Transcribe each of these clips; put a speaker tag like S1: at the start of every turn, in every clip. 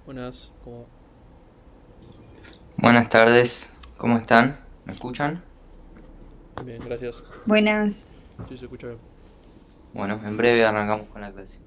S1: Buenas, ¿cómo?
S2: Buenas tardes, ¿cómo están? ¿Me escuchan?
S1: Bien, gracias.
S2: Buenas.
S1: Sí, se escucha bien.
S2: Bueno, en breve arrancamos con la clase.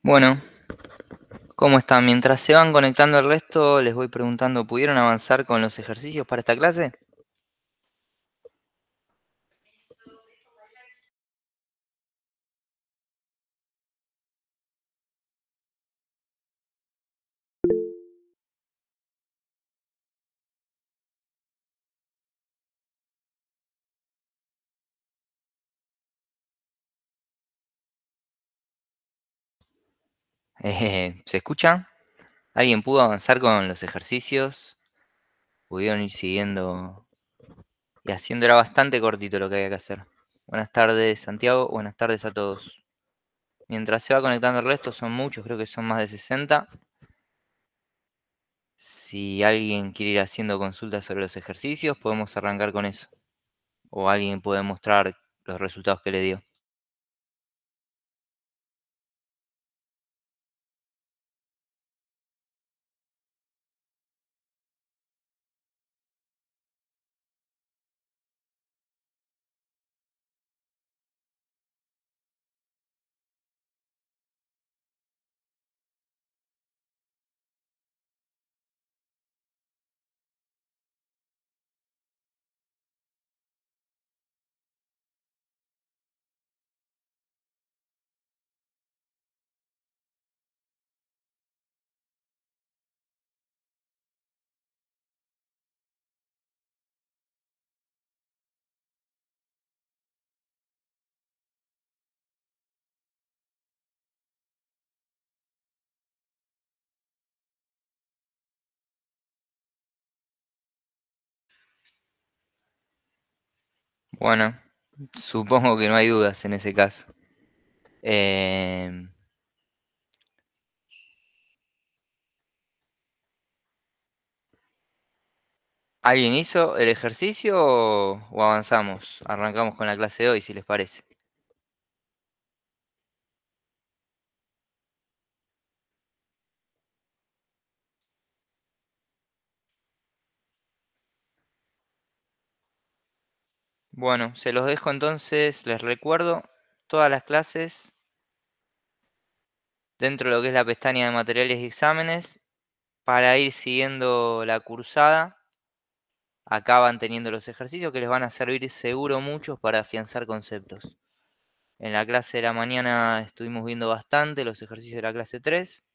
S2: Bueno, ¿cómo están? Mientras se van conectando el resto, les voy preguntando, ¿pudieron avanzar con los ejercicios para esta clase? ¿Se escucha? ¿Alguien pudo avanzar con los ejercicios? ¿Pudieron ir siguiendo y haciendo? Era bastante cortito lo que había que hacer. Buenas tardes, Santiago. Buenas tardes a todos. Mientras se va conectando el resto, son muchos, creo que son más de 60. Si alguien quiere ir haciendo consultas sobre los ejercicios, podemos arrancar con eso. O alguien puede mostrar los resultados que le dio. Bueno, supongo que no hay dudas en ese caso. Em, ¿Alguien hizo el ejercicio o avanzamos? Arrancamos con la clase de hoy, si les parece. Bueno, se los dejo entonces, les recuerdo todas las clases dentro de lo que es la pestaña de materiales y exámenes para ir siguiendo la cursada. Acá van teniendo los ejercicios que les van a servir seguro muchos para afianzar conceptos. En la clase de la mañana estuvimos viendo bastante los ejercicios de la clase 3.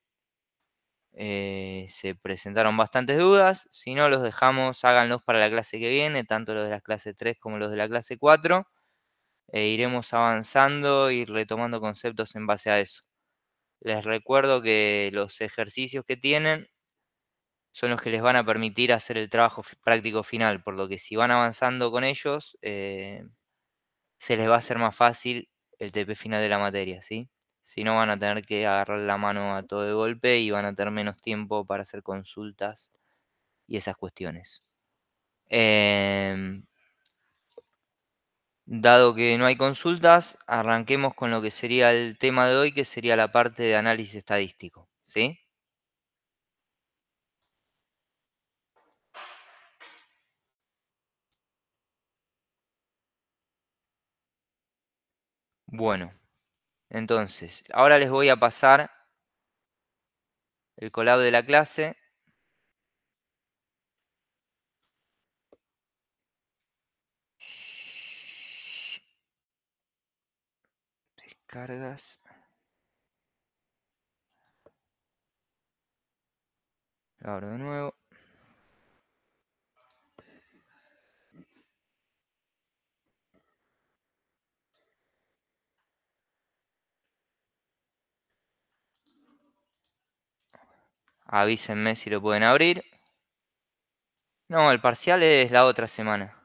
S2: Se presentaron bastantes dudas. Si no, los dejamos, háganlos para la clase que viene, tanto los de la clase 3 como los de la clase 4. Iremos avanzando y retomando conceptos en base a eso. Les recuerdo que los ejercicios que tienen son los que les van a permitir hacer el trabajo práctico final, por lo que si van avanzando con ellos, se les va a hacer más fácil el TP final de la materia, ¿sí? Si no, van a tener que agarrar la mano a todo de golpe y van a tener menos tiempo para hacer consultas y esas cuestiones. Em, Dado que no hay consultas, arranquemos con lo que sería el tema de hoy, que sería la parte de análisis estadístico, ¿sí? Bueno, entonces, ahora les voy a pasar el collab de la clase. Descargas. Lo abro de nuevo. Avísenme si lo pueden abrir. No, el parcial es la otra semana.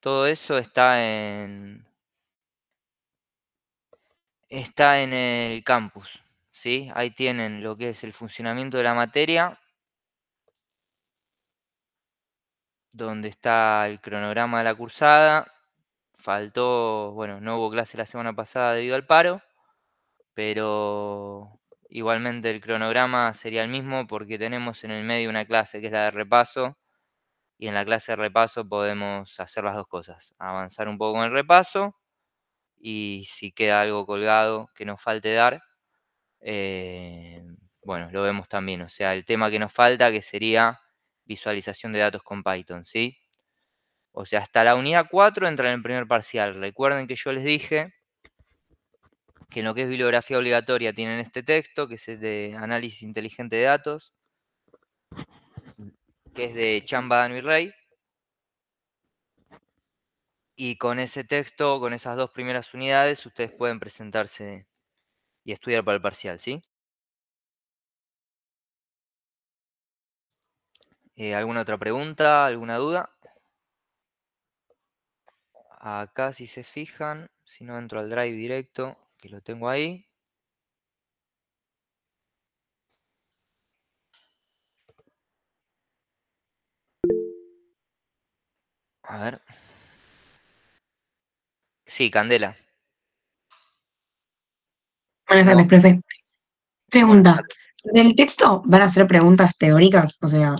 S2: Todo eso está en el campus, ¿sí? Ahí tienen lo que es el funcionamiento de la materia, donde está el cronograma de la cursada. Faltó, bueno, no hubo clase la semana pasada debido al paro, pero igualmente el cronograma sería el mismo porque tenemos en el medio una clase que es la de repaso, y en la clase de repaso podemos hacer las dos cosas, avanzar un poco en el repaso y si queda algo colgado que nos falte dar, bueno, lo vemos también. O sea, el tema que nos falta que sería visualización de datos con Python, ¿sí? O sea, hasta la unidad 4 entra en el primer parcial. Recuerden que yo les dije que en lo que es bibliografía obligatoria tienen este texto, que es el de análisis inteligente de datos, que es de Chamba, Dano y Rey. Y con ese texto, con esas dos primeras unidades, ustedes pueden presentarse y estudiar para el parcial, ¿sí? ¿Alguna otra pregunta? ¿Alguna duda? Acá si se fijan, si no entro al Drive directo, que lo tengo ahí. A ver. Sí, Candela.
S3: Buenas
S2: No,
S3: tardes, profe.
S2: buenas
S3: Pregunta,
S2: tardes.
S3: ¿del texto van a ser preguntas teóricas? O sea,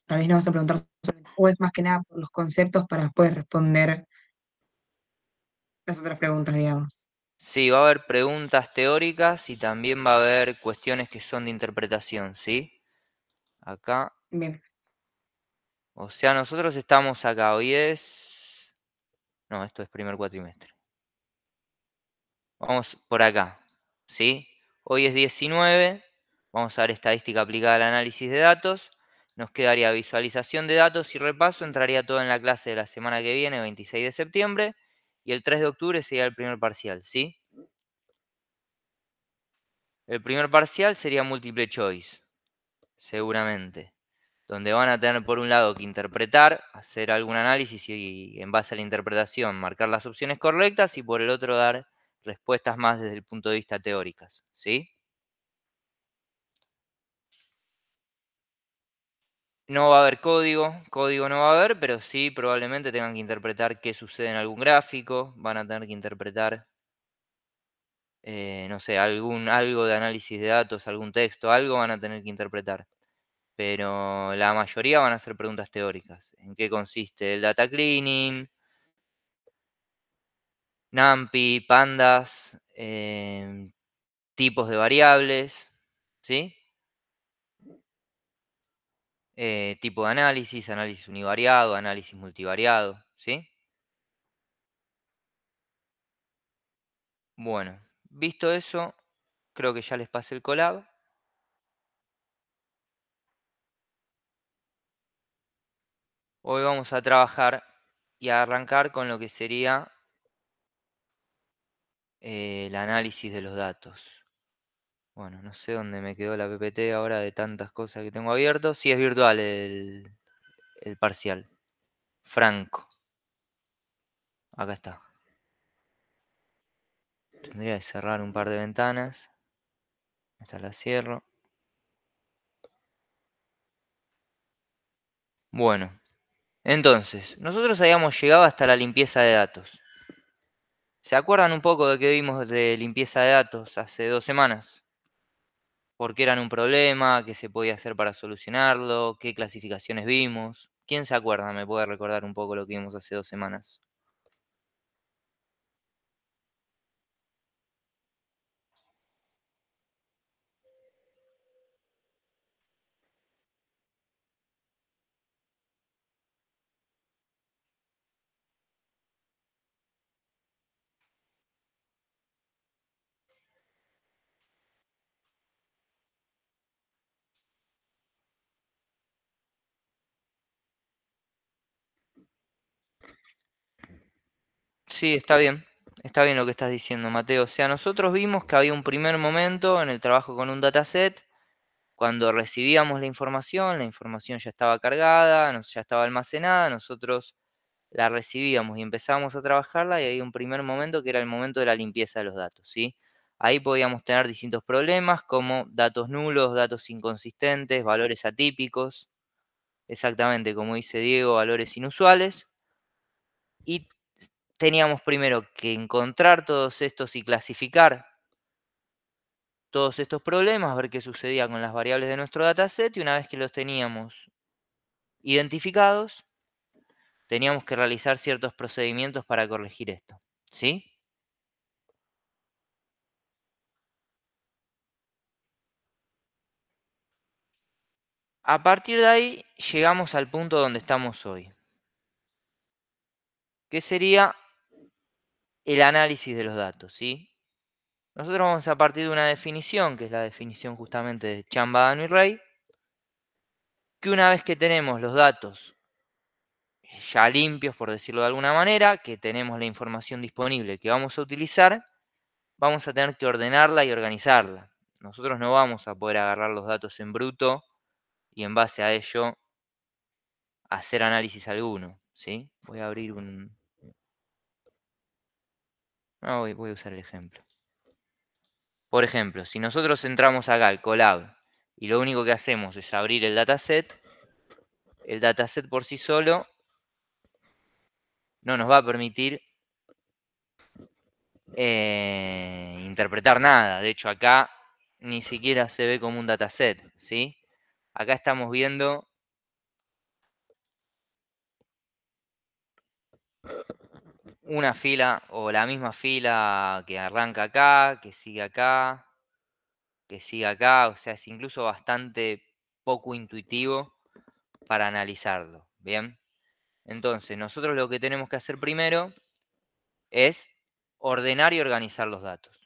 S3: tal vez no vas a preguntar sobre, o es más que nada por los conceptos para después responder las otras preguntas, digamos.
S2: Sí, va a haber preguntas teóricas y también va a haber cuestiones que son de interpretación, ¿sí? Acá.
S3: Bien,
S2: O sea, nosotros estamos acá. Hoy es... No, esto es primer cuatrimestre. Vamos por acá, ¿sí? Hoy es 19. Vamos a ver estadística aplicada al análisis de datos. Nos quedaría visualización de datos y repaso. Entraría todo en la clase de la semana que viene, 26 de septiembre. Y el 3 de octubre sería el primer parcial, ¿sí? El primer parcial sería múltiple choice, seguramente. Donde van a tener por un lado que interpretar, hacer algún análisis y en base a la interpretación marcar las opciones correctas y por el otro dar respuestas más desde el punto de vista teóricas, ¿sí? No va a haber código no va a haber, pero sí probablemente tengan que interpretar qué sucede en algún gráfico, van a tener que interpretar, no sé, algo de análisis de datos, algún texto, algo van a tener que interpretar. Pero la mayoría van a ser preguntas teóricas. ¿En qué consiste el data cleaning? NumPy, pandas, tipos de variables, ¿sí? Tipo de análisis, análisis univariado, análisis multivariado, ¿sí? Bueno, visto eso, creo que ya les pasé el collab. Hoy vamos a trabajar y a arrancar con lo que sería el análisis de los datos. Bueno, no sé dónde me quedó la PPT ahora de tantas cosas que tengo abierto. Sí, es virtual el parcial. Franco. Acá está. Tendría que cerrar un par de ventanas. Esta la cierro. Bueno, entonces, nosotros habíamos llegado hasta la limpieza de datos. ¿Se acuerdan un poco de qué vimos de limpieza de datos hace 2 semanas? ¿Por qué eran un problema? ¿Qué se podía hacer para solucionarlo? ¿Qué clasificaciones vimos? ¿Quién se acuerda? ¿Me puede recordar un poco lo que vimos hace 2 semanas? sí, está bien. Está bien lo que estás diciendo, Mateo. O sea, nosotros vimos que había un primer momento en el trabajo con un dataset. Cuando recibíamos la información ya estaba cargada, ya estaba almacenada, nosotros la recibíamos y empezábamos a trabajarla y había un primer momento que era el momento de la limpieza de los datos, ¿sí? Ahí podíamos tener distintos problemas como datos nulos, datos inconsistentes, valores atípicos, exactamente como dice Diego, valores inusuales. Y teníamos primero que encontrar todos estos y clasificar todos estos problemas, ver qué sucedía con las variables de nuestro dataset y una vez que los teníamos identificados, teníamos que realizar ciertos procedimientos para corregir esto, ¿sí? A partir de ahí llegamos al punto donde estamos hoy, que sería el análisis de los datos, ¿sí? Nosotros vamos a partir de una definición, que es la definición justamente de Chambadano y Rey, que una vez que tenemos los datos ya limpios, por decirlo de alguna manera, que tenemos la información disponible que vamos a utilizar, vamos a tener que ordenarla y organizarla. Nosotros no vamos a poder agarrar los datos en bruto y en base a ello hacer análisis alguno, ¿sí? Voy a abrir un... No, voy a usar el ejemplo. Por ejemplo, si nosotros entramos acá al Colab y lo único que hacemos es abrir el dataset por sí solo no nos va a permitir interpretar nada. De hecho, acá ni siquiera se ve como un dataset, ¿sí? Acá estamos viendo una fila o la misma fila que arranca acá, que sigue acá, que sigue acá. O sea, es incluso bastante poco intuitivo para analizarlo, ¿bien? Entonces, nosotros lo que tenemos que hacer primero es ordenar y organizar los datos.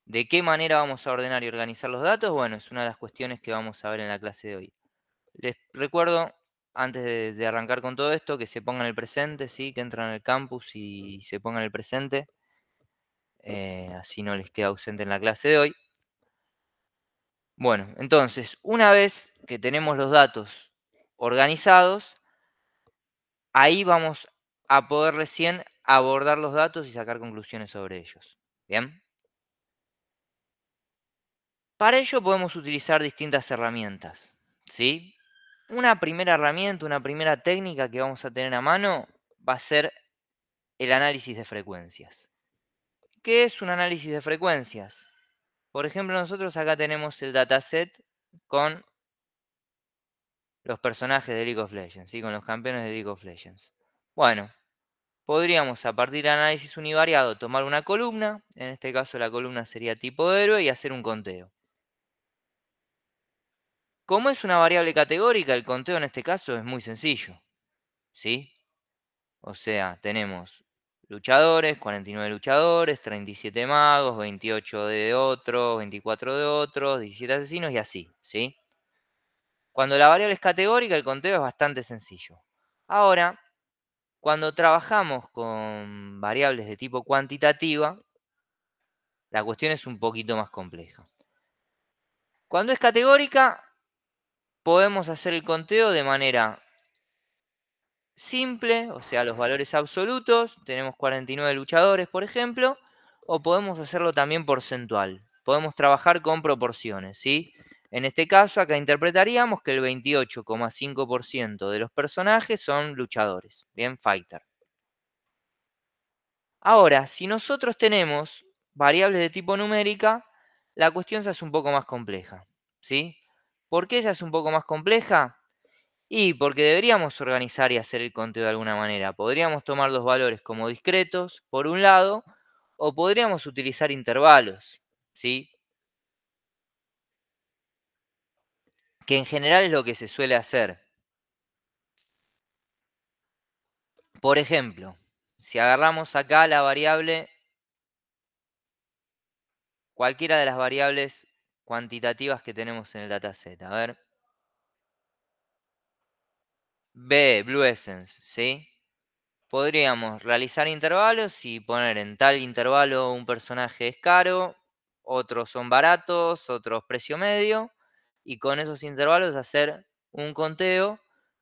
S2: ¿De qué manera vamos a ordenar y organizar los datos? Bueno, es una de las cuestiones que vamos a ver en la clase de hoy. Les recuerdo, antes de arrancar con todo esto, que se pongan el presente, ¿sí? Que entran al campus y se pongan el presente. Así no les queda ausente en la clase de hoy. Bueno, entonces, una vez que tenemos los datos organizados, ahí vamos a poder recién abordar los datos y sacar conclusiones sobre ellos. ¿Bien? Para ello podemos utilizar distintas herramientas, ¿sí? Una primera herramienta, una primera técnica que vamos a tener a mano va a ser el análisis de frecuencias. ¿Qué es un análisis de frecuencias? Por ejemplo, nosotros acá tenemos el dataset con los personajes de League of Legends, ¿sí? Con los campeones de League of Legends. Bueno, podríamos a partir de análisis univariado tomar una columna, en este caso la columna sería tipo de héroe, y hacer un conteo. Como es una variable categórica, el conteo en este caso es muy sencillo, ¿sí? O sea, tenemos luchadores, 49 luchadores, 37 magos, 28 de otros, 24 de otros, 17 asesinos y así, ¿sí? Cuando la variable es categórica, el conteo es bastante sencillo. Ahora, cuando trabajamos con variables de tipo cuantitativa, la cuestión es un poquito más compleja. Cuando es categórica, podemos hacer el conteo de manera simple, o sea, los valores absolutos, tenemos 49 luchadores, por ejemplo, o podemos hacerlo también porcentual. Podemos trabajar con proporciones, ¿sí? En este caso, acá interpretaríamos que el 28,5% de los personajes son luchadores, bien, fighter. Ahora, si nosotros tenemos variables de tipo numérica, la cuestión se hace un poco más compleja, ¿sí? ¿Por qué se hace un poco más compleja? Y porque deberíamos organizar y hacer el conteo de alguna manera. Podríamos tomar los valores como discretos, por un lado, o podríamos utilizar intervalos, ¿sí? Que en general es lo que se suele hacer. Por ejemplo, si agarramos acá la variable, cualquiera de las variables cuantitativas que tenemos en el dataset, a ver. B, Blue Essence, ¿sí? podríamos realizar intervalos y poner en tal intervalo un personaje es caro, otros son baratos, otros precio medio, y con esos intervalos hacer un conteo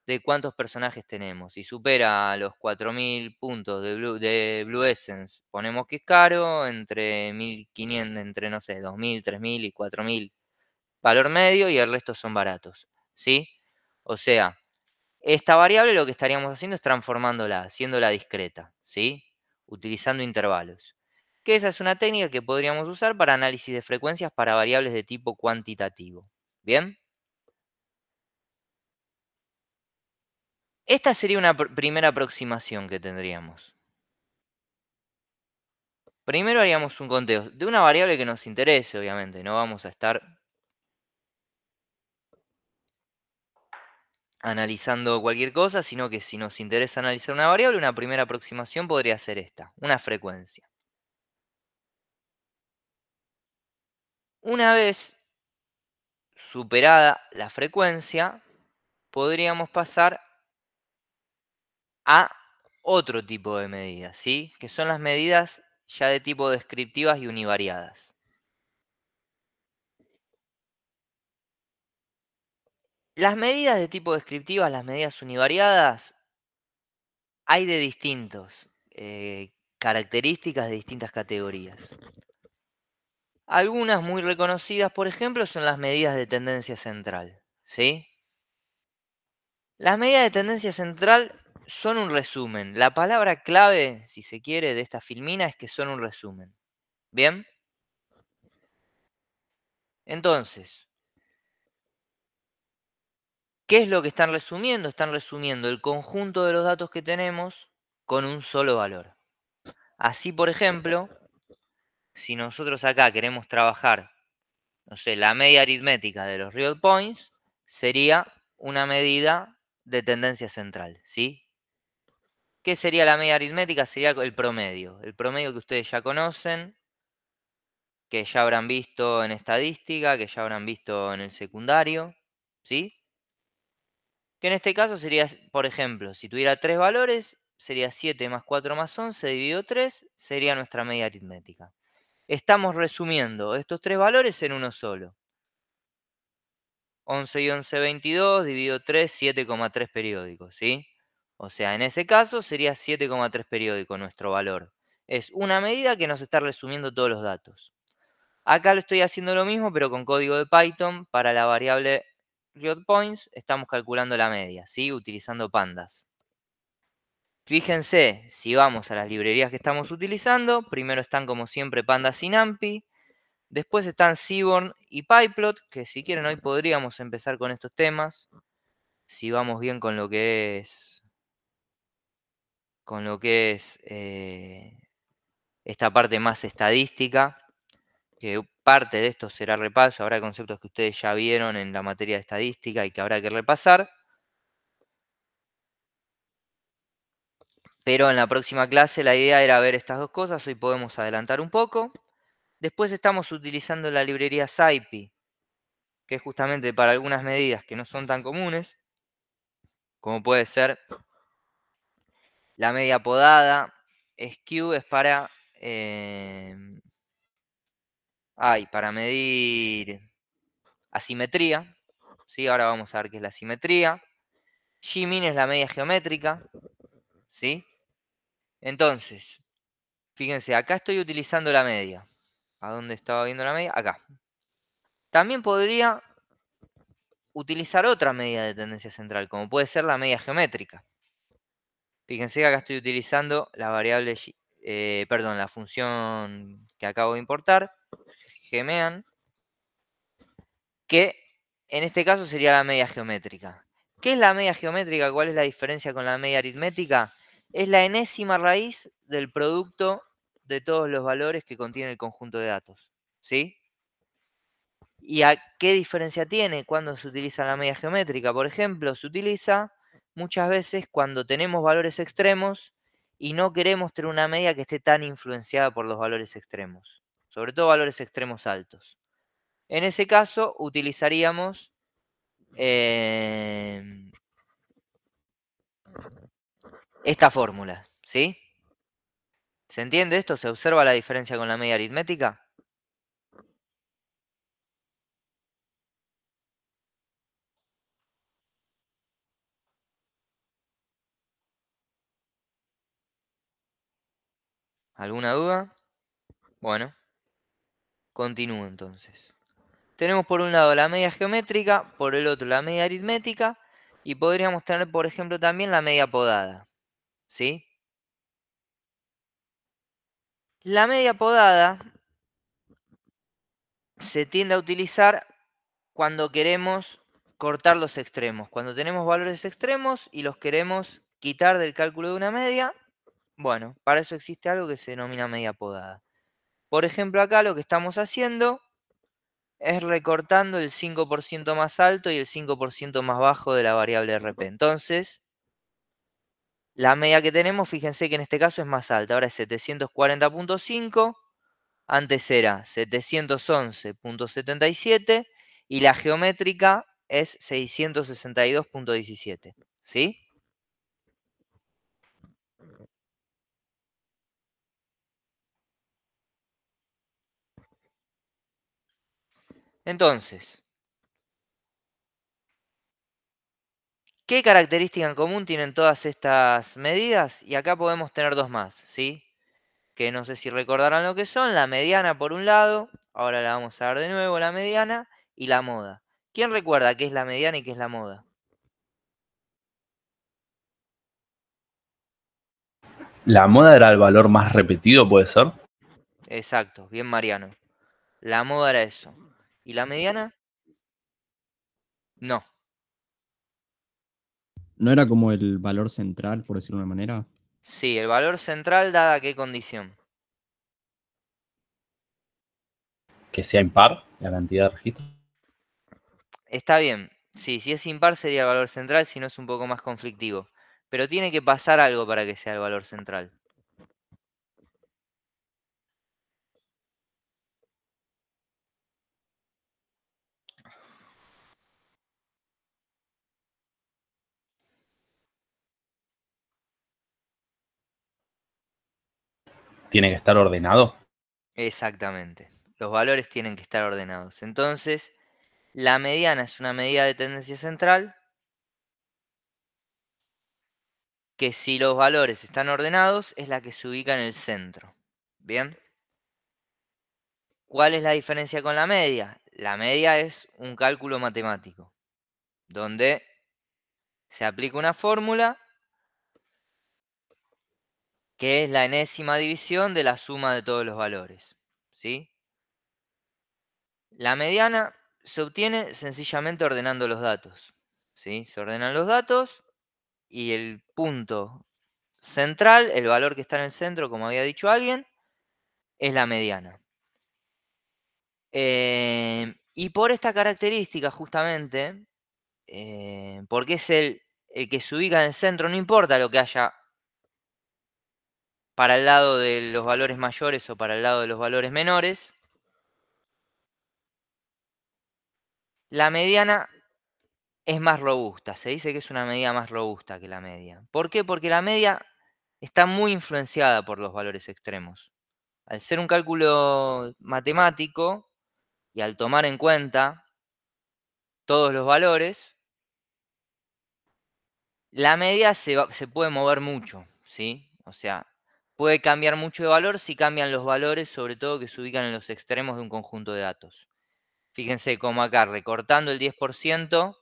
S2: de cuántos personajes tenemos. Si supera los 4000 puntos de Blue Essence, ponemos que es caro, entre 1500, entre no sé, 2000, 3000 y 4000 valor medio, y el resto son baratos, ¿sí? O sea, esta variable lo que estaríamos haciendo es transformándola, haciéndola discreta, ¿sí? Utilizando intervalos. Que esa es una técnica que podríamos usar para análisis de frecuencias para variables de tipo cuantitativo. ¿Bien? Esta sería una primera aproximación que tendríamos. Primero haríamos un conteo de una variable que nos interese, obviamente. No vamos a estar analizando cualquier cosa, sino que si nos interesa analizar una variable, una primera aproximación podría ser esta, una frecuencia. Una vez superada la frecuencia, podríamos pasar a otro tipo de medidas, ¿sí? Que son las medidas ya de tipo descriptivas y univariadas. Las medidas de tipo descriptivas, las medidas univariadas, hay de distintos características de distintas categorías. Algunas muy reconocidas, por ejemplo, son las medidas de tendencia central, ¿sí? Las medidas de tendencia central son un resumen. La palabra clave, si se quiere, de esta filmina es que son un resumen. ¿Bien? Entonces, ¿qué es lo que están resumiendo? Están resumiendo el conjunto de los datos que tenemos con un solo valor. Así, por ejemplo, si nosotros acá queremos trabajar, no sé, la media aritmética de los real points, sería una medida de tendencia central, ¿sí? ¿Qué sería la media aritmética? Sería el promedio que ustedes ya conocen, que ya habrán visto en estadística, que ya habrán visto en el secundario, ¿sí? Que en este caso sería, por ejemplo, si tuviera 3 valores, sería 7 más 4 más 11 dividido 3, sería nuestra media aritmética. Estamos resumiendo estos 3 valores en uno solo. 11 y 11, 22, dividido 3, 7,3 periódicos, ¿sí? O sea, en ese caso sería 7,3 periódico nuestro valor. Es una medida que nos está resumiendo todos los datos. Acá lo estoy haciendo lo mismo, pero con código de Python para la variable readPoints estamos calculando la media, ¿sí? Utilizando pandas. Fíjense, si vamos a las librerías que estamos utilizando, primero están como siempre pandas y NumPy, después están Seaborn y Pyplot, que si quieren hoy podríamos empezar con estos temas, si vamos bien con lo que es, esta parte más estadística, que parte de esto será repaso, habrá conceptos que ustedes ya vieron en la materia de estadística y que habrá que repasar. Pero en la próxima clase la idea era ver estas dos cosas, hoy podemos adelantar un poco. Después estamos utilizando la librería SciPy, que es justamente para algunas medidas que no son tan comunes, como puede ser la media podada. Skew es para, para medir asimetría, ¿sí? Ahora vamos a ver qué es la asimetría. Gmin es la media geométrica, ¿sí? Entonces, fíjense, acá estoy utilizando la media. ¿A dónde estaba viendo la media? Acá. También podría utilizar otra medida de tendencia central, como puede ser la media geométrica. Fíjense que acá estoy utilizando la variable, la función que acabo de importar, gemean, que en este caso sería la media geométrica. ¿Qué es la media geométrica? ¿Cuál es la diferencia con la media aritmética? Es la enésima raíz del producto de todos los valores que contiene el conjunto de datos, ¿sí? ¿Y a qué diferencia tiene cuando se utiliza la media geométrica? Por ejemplo, se utiliza muchas veces cuando tenemos valores extremos y no queremos tener una media que esté tan influenciada por los valores extremos, sobre todo valores extremos altos. En ese caso, utilizaríamos esta fórmula, ¿Sí? ¿Se entiende esto? ¿Se observa la diferencia con la media aritmética? ¿Alguna duda? Bueno, continúo entonces. Tenemos por un lado la media geométrica, por el otro la media aritmética, y podríamos tener, por ejemplo, también la media podada. ¿Sí? La media podada se tiende a utilizar cuando queremos cortar los extremos. Cuando tenemos valores extremos y los queremos quitar del cálculo de una media, bueno, para eso existe algo que se denomina media podada. Por ejemplo, acá lo que estamos haciendo es recortando el 5% más alto y el 5% más bajo de la variable RP. Entonces, la media que tenemos, fíjense que en este caso es más alta. Ahora es 740.5, antes era 711.77 y la geométrica es 662.17. ¿Sí? Entonces, ¿qué característica en común tienen todas estas medidas? Y acá podemos tener dos más, ¿sí? Que no sé si recordarán lo que son, la mediana por un lado, ahora la vamos a ver de nuevo, la mediana, y la moda. ¿Quién recuerda qué es la mediana y qué es la moda?
S4: La moda era el valor más repetido, ¿puede ser?
S2: Exacto, bien Mariano. La moda era eso. ¿Y la mediana? No,
S5: ¿No era como el valor central, por decirlo de una manera?
S2: sí, el valor central dada qué condición.
S4: Que sea impar la cantidad de registros.
S2: Está bien, sí, si es impar sería el valor central, si no es un poco más conflictivo. Pero tiene que pasar algo para que sea el valor central.
S4: Tiene que estar ordenado.
S2: Exactamente. Los valores tienen que estar ordenados. Entonces, la mediana es una medida de tendencia central que si los valores están ordenados es la que se ubica en el centro. ¿Bien? ¿Cuál es la diferencia con la media? La media es un cálculo matemático, donde se aplica una fórmula que es la enésima división de la suma de todos los valores. ¿Sí? La mediana se obtiene sencillamente ordenando los datos. ¿Sí? Se ordenan los datos y el punto central, el valor que está en el centro, como había dicho alguien, es la mediana. Y por esta característica, justamente, porque es el que se ubica en el centro, no importa lo que haya para el lado de los valores mayores o para el lado de los valores menores, la mediana es más robusta. Se dice que es una medida más robusta que la media. ¿Por qué? Porque la media está muy influenciada por los valores extremos. Al ser un cálculo matemático y al tomar en cuenta todos los valores, la media se puede mover mucho, ¿sí? O sea, puede cambiar mucho de valor si cambian los valores, sobre todo que se ubican en los extremos de un conjunto de datos. Fíjense cómo acá, recortando el 10%,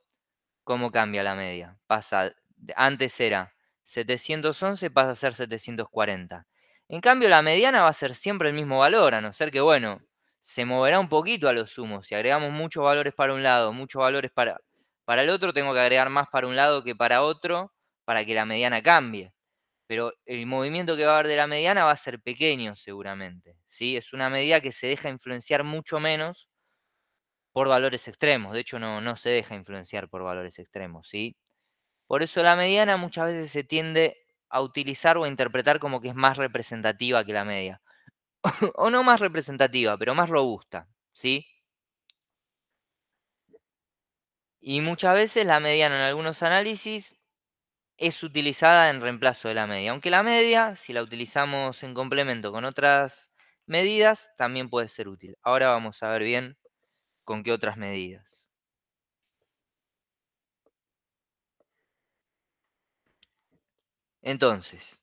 S2: cómo cambia la media. Pasa, antes era 711, pasa a ser 740. En cambio, la mediana va a ser siempre el mismo valor, a no ser que, bueno, se moverá un poquito a lo sumo. Si agregamos muchos valores para un lado, muchos valores para el otro, tengo que agregar más para un lado que para otro para que la mediana cambie. Pero el movimiento que va a haber de la mediana va a ser pequeño seguramente. ¿Sí? Es una medida que se deja influenciar mucho menos por valores extremos. De hecho, no se deja influenciar por valores extremos. ¿Sí? Por eso la mediana muchas veces se tiende a utilizar o a interpretar como que es más representativa que la media. O no más representativa, pero más robusta. ¿Sí? Y muchas veces la mediana en algunos análisis es utilizada en reemplazo de la media. Aunque la media, si la utilizamos en complemento con otras medidas, también puede ser útil. Ahora vamos a ver bien con qué otras medidas. Entonces,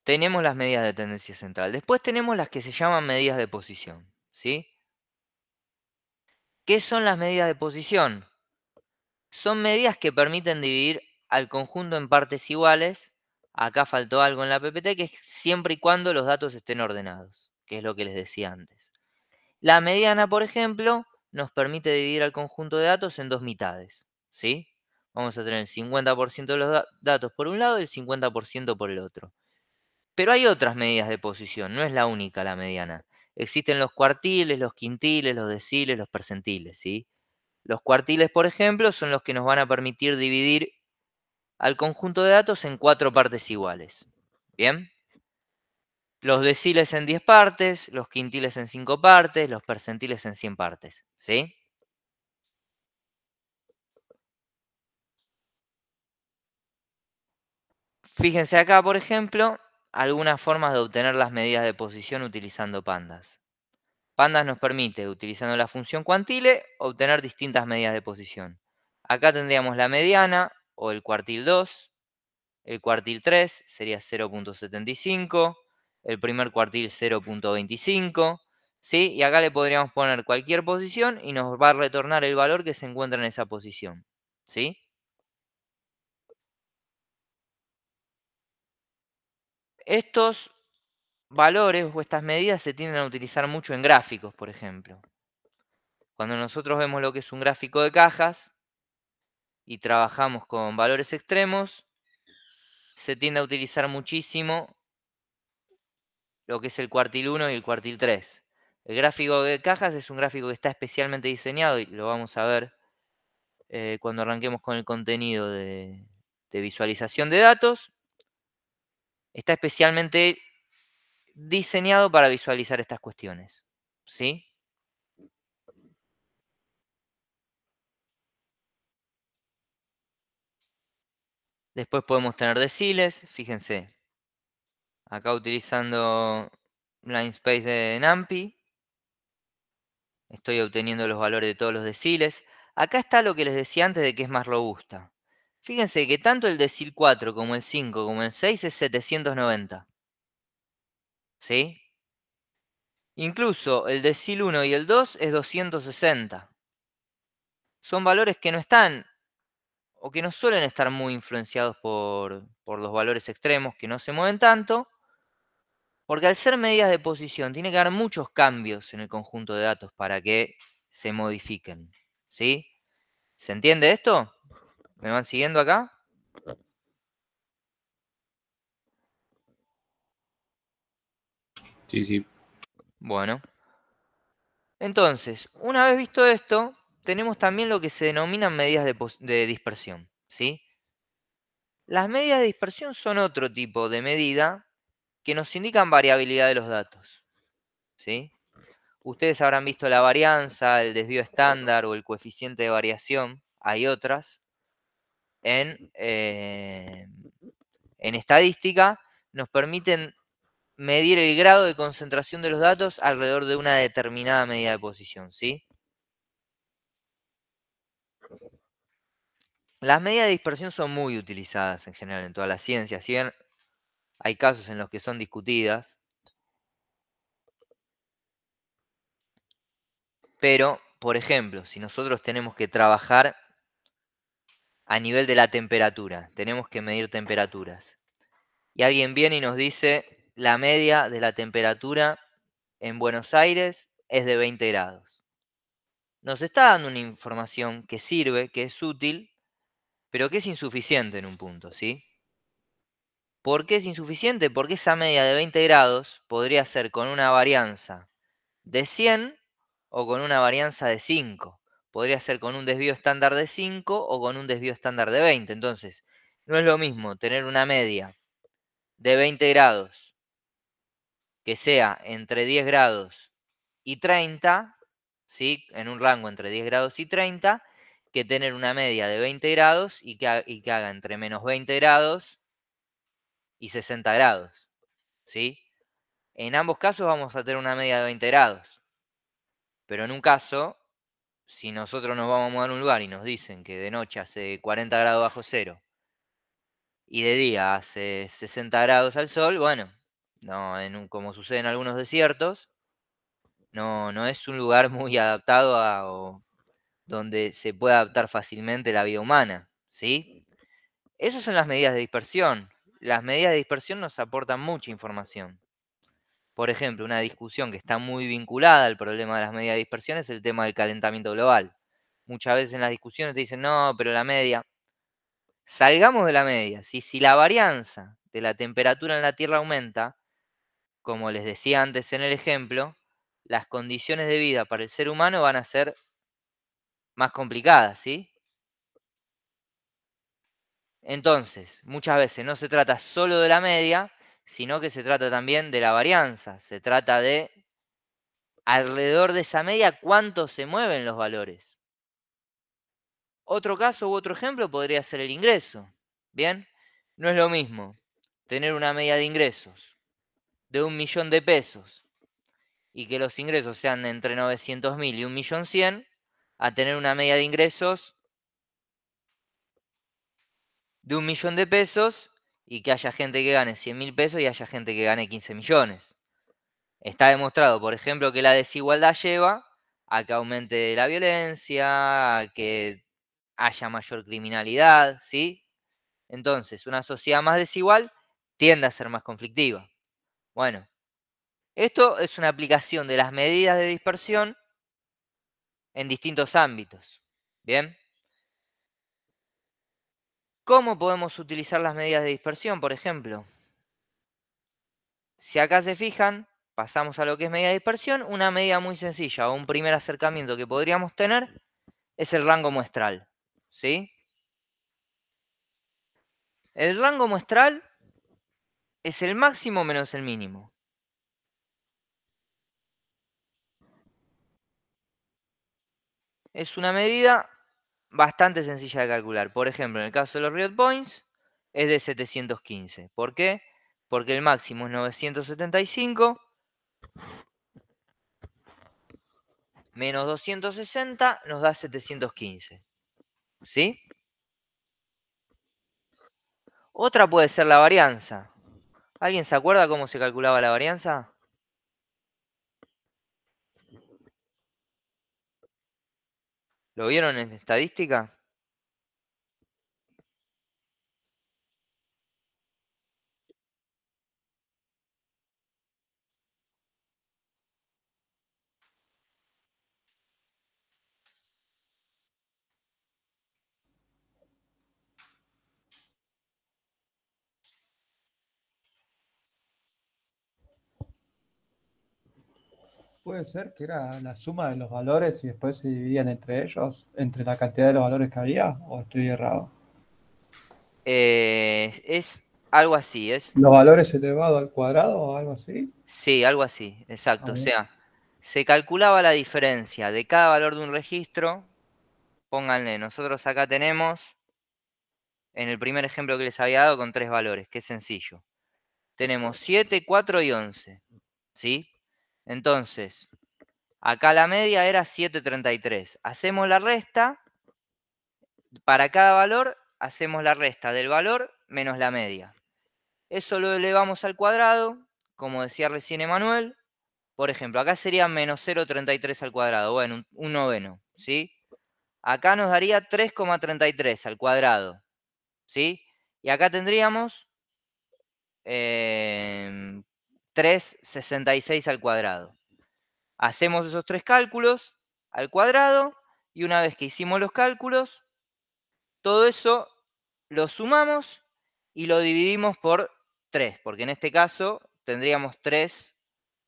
S2: tenemos las medidas de tendencia central. Después tenemos las que se llaman medidas de posición, ¿sí? ¿Qué son las medidas de posición? Son medidas que permiten dividir al conjunto en partes iguales. Acá faltó algo en la PPT, que es siempre y cuando los datos estén ordenados, que es lo que les decía antes. La mediana, por ejemplo, nos permite dividir al conjunto de datos en dos mitades, ¿sí? Vamos a tener el 50% de los datos por un lado y el 50% por el otro. Pero hay otras medidas de posición, no es la única la mediana. Existen los cuartiles, los quintiles, los deciles, los percentiles, ¿sí? Los cuartiles, por ejemplo, son los que nos van a permitir dividir al conjunto de datos en 4 partes iguales. ¿Bien? Los deciles en 10 partes, los quintiles en 5 partes, los percentiles en 100 partes. ¿Sí? Fíjense acá, por ejemplo, algunas formas de obtener las medidas de posición utilizando pandas. Pandas nos permite, utilizando la función cuantile, obtener distintas medidas de posición. Acá tendríamos la mediana o el cuartil 2. El cuartil 3 sería 0.75, el primer cuartil 0.25, ¿sí? Y acá le podríamos poner cualquier posición y nos va a retornar el valor que se encuentra en esa posición, ¿sí? Estos valores o estas medidas se tienden a utilizar mucho en gráficos, por ejemplo. Cuando nosotros vemos lo que es un gráfico de cajas y trabajamos con valores extremos, se tiende a utilizar muchísimo lo que es el cuartil 1 y el cuartil 3. El gráfico de cajas es un gráfico que está especialmente diseñado y lo vamos a ver cuando arranquemos con el contenido de visualización de datos. Está especialmente diseñado para visualizar estas cuestiones, ¿sí? Después podemos tener deciles, fíjense. Acá utilizando Linspace de NumPy, estoy obteniendo los valores de todos los deciles. Acá está lo que les decía antes de que es más robusta. Fíjense que tanto el decil 4 como el 5 como el 6 es 790. ¿Sí? Incluso el decil 1 y el 2 es 260. Son valores que no están o que no suelen estar muy influenciados por los valores extremos que no se mueven tanto, porque al ser medidas de posición tiene que haber muchos cambios en el conjunto de datos para que se modifiquen. ¿Sí? ¿Se entiende esto? ¿Me van siguiendo acá?
S4: Sí, sí.
S2: Bueno. Entonces, una vez visto esto, tenemos también lo que se denominan medidas de dispersión, ¿sí? Las medidas de dispersión son otro tipo de medida que nos indican variabilidad de los datos, ¿sí? Ustedes habrán visto la varianza, el desvío estándar o el coeficiente de variación. Hay otras. En estadística nos permiten medir el grado de concentración de los datos alrededor de una determinada medida de posición, ¿sí? Las medidas de dispersión son muy utilizadas en general en todas las ciencias, si bien hay casos en los que son discutidas, pero, por ejemplo, si nosotros tenemos que trabajar a nivel de la temperatura, tenemos que medir temperaturas, y alguien viene y nos dice la media de la temperatura en Buenos Aires es de 20 grados. Nos está dando una información que sirve, que es útil, pero que es insuficiente en un punto, ¿sí? ¿Por qué es insuficiente? Porque esa media de 20 grados podría ser con una varianza de 100 o con una varianza de 5. Podría ser con un desvío estándar de 5 o con un desvío estándar de 20. Entonces, no es lo mismo tener una media de 20 grados que sea entre 10 grados y 30, ¿sí? En un rango entre 10 grados y 30, que tener una media de 20 grados y que haga entre menos 20 grados y 60 grados, ¿sí? En ambos casos vamos a tener una media de 20 grados. Pero en un caso, si nosotros nos vamos a mudar a un lugar y nos dicen que de noche hace 40 grados bajo cero y de día hace 60 grados al sol, bueno, no, como sucede en algunos desiertos, no es un lugar muy adaptado o donde se puede adaptar fácilmente la vida humana, ¿sí? Esas son las medidas de dispersión. Las medidas de dispersión nos aportan mucha información. Por ejemplo, una discusión que está muy vinculada al problema de las medidas de dispersión es el tema del calentamiento global. Muchas veces en las discusiones te dicen, no, pero la media. Salgamos de la media. Si la varianza de la temperatura en la Tierra aumenta, como les decía antes en el ejemplo, las condiciones de vida para el ser humano van a ser más complicadas, ¿sí? Entonces, muchas veces no se trata solo de la media, sino que se trata también de la varianza. Se trata de alrededor de esa media cuánto se mueven los valores. Otro caso u otro ejemplo podría ser el ingreso. Bien, no es lo mismo tener una media de ingresos de 1 millón de pesos y que los ingresos sean entre 900.000 y 1.100.000 a tener una media de ingresos de 1 millón de pesos y que haya gente que gane 100.000 pesos y haya gente que gane 15 millones. Está demostrado, por ejemplo, que la desigualdad lleva a que aumente la violencia, a que haya mayor criminalidad, ¿sí? Entonces, una sociedad más desigual tiende a ser más conflictiva. Bueno, esto es una aplicación de las medidas de dispersión en distintos ámbitos. ¿Bien? ¿Cómo podemos utilizar las medidas de dispersión, por ejemplo? Si acá se fijan, pasamos a lo que es medida de dispersión, una medida muy sencilla o un primer acercamiento que podríamos tener es el rango muestral, ¿sí? El rango muestral es el máximo menos el mínimo. Es una medida bastante sencilla de calcular. Por ejemplo, en el caso de los real points, es de 715. ¿Por qué? Porque el máximo es 975 menos 260 nos da 715. ¿Sí? Otra puede ser la varianza. ¿Alguien se acuerda cómo se calculaba la varianza? ¿Lo vieron en estadística?
S6: Puede ser que era la suma de los valores y después se dividían entre ellos, entre la cantidad de los valores que había, o estoy errado.
S2: Es algo así,
S6: ¿Los valores elevados al cuadrado o algo así?
S2: Sí, algo así, exacto. O
S6: bien.
S2: sea, se calculaba la diferencia de cada valor de un registro. Pónganle, nosotros acá tenemos, en el primer ejemplo que les había dado, con 3 valores, que es sencillo. Tenemos 7, 4 y 11, ¿sí? Entonces, acá la media era 7,33. Hacemos la resta, para cada valor, hacemos la resta del valor menos la media. Eso lo elevamos al cuadrado, como decía recién Emanuel. Por ejemplo, acá sería menos 0,33 al cuadrado, bueno, un noveno, ¿sí? Acá nos daría 3,33 al cuadrado, ¿sí? Y acá tendríamos 3,66 al cuadrado. Hacemos esos 3 cálculos al cuadrado y una vez que hicimos los cálculos, todo eso lo sumamos y lo dividimos por 3, porque en este caso tendríamos 3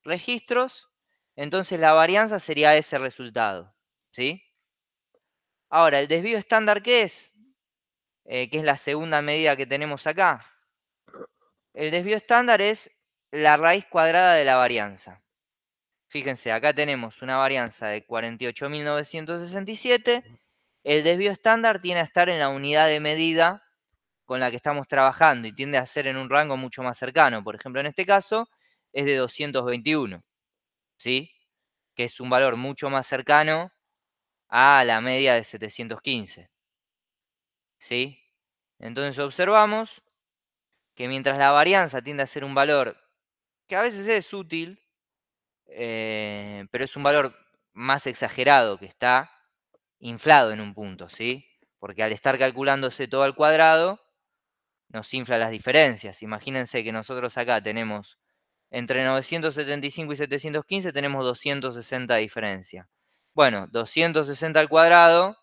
S2: registros, entonces la varianza sería ese resultado, ¿sí? Ahora, ¿el desvío estándar qué es? Que es la segunda medida que tenemos acá. El desvío estándar es la raíz cuadrada de la varianza. Fíjense, acá tenemos una varianza de 48.967 el desvío estándar tiende a estar en la unidad de medida con la que estamos trabajando y tiende a ser en un rango mucho más cercano. Por ejemplo, en este caso es de 221, ¿sí? Que es un valor mucho más cercano a la media de 715, ¿sí? Entonces observamos que mientras la varianza tiende a ser un valor que a veces es útil, pero es un valor más exagerado, que está inflado en un punto, ¿sí? Porque al estar calculándose todo al cuadrado, nos infla las diferencias. Imagínense que nosotros acá tenemos entre 975 y 715, tenemos 260 de diferencia. Bueno, 260 al cuadrado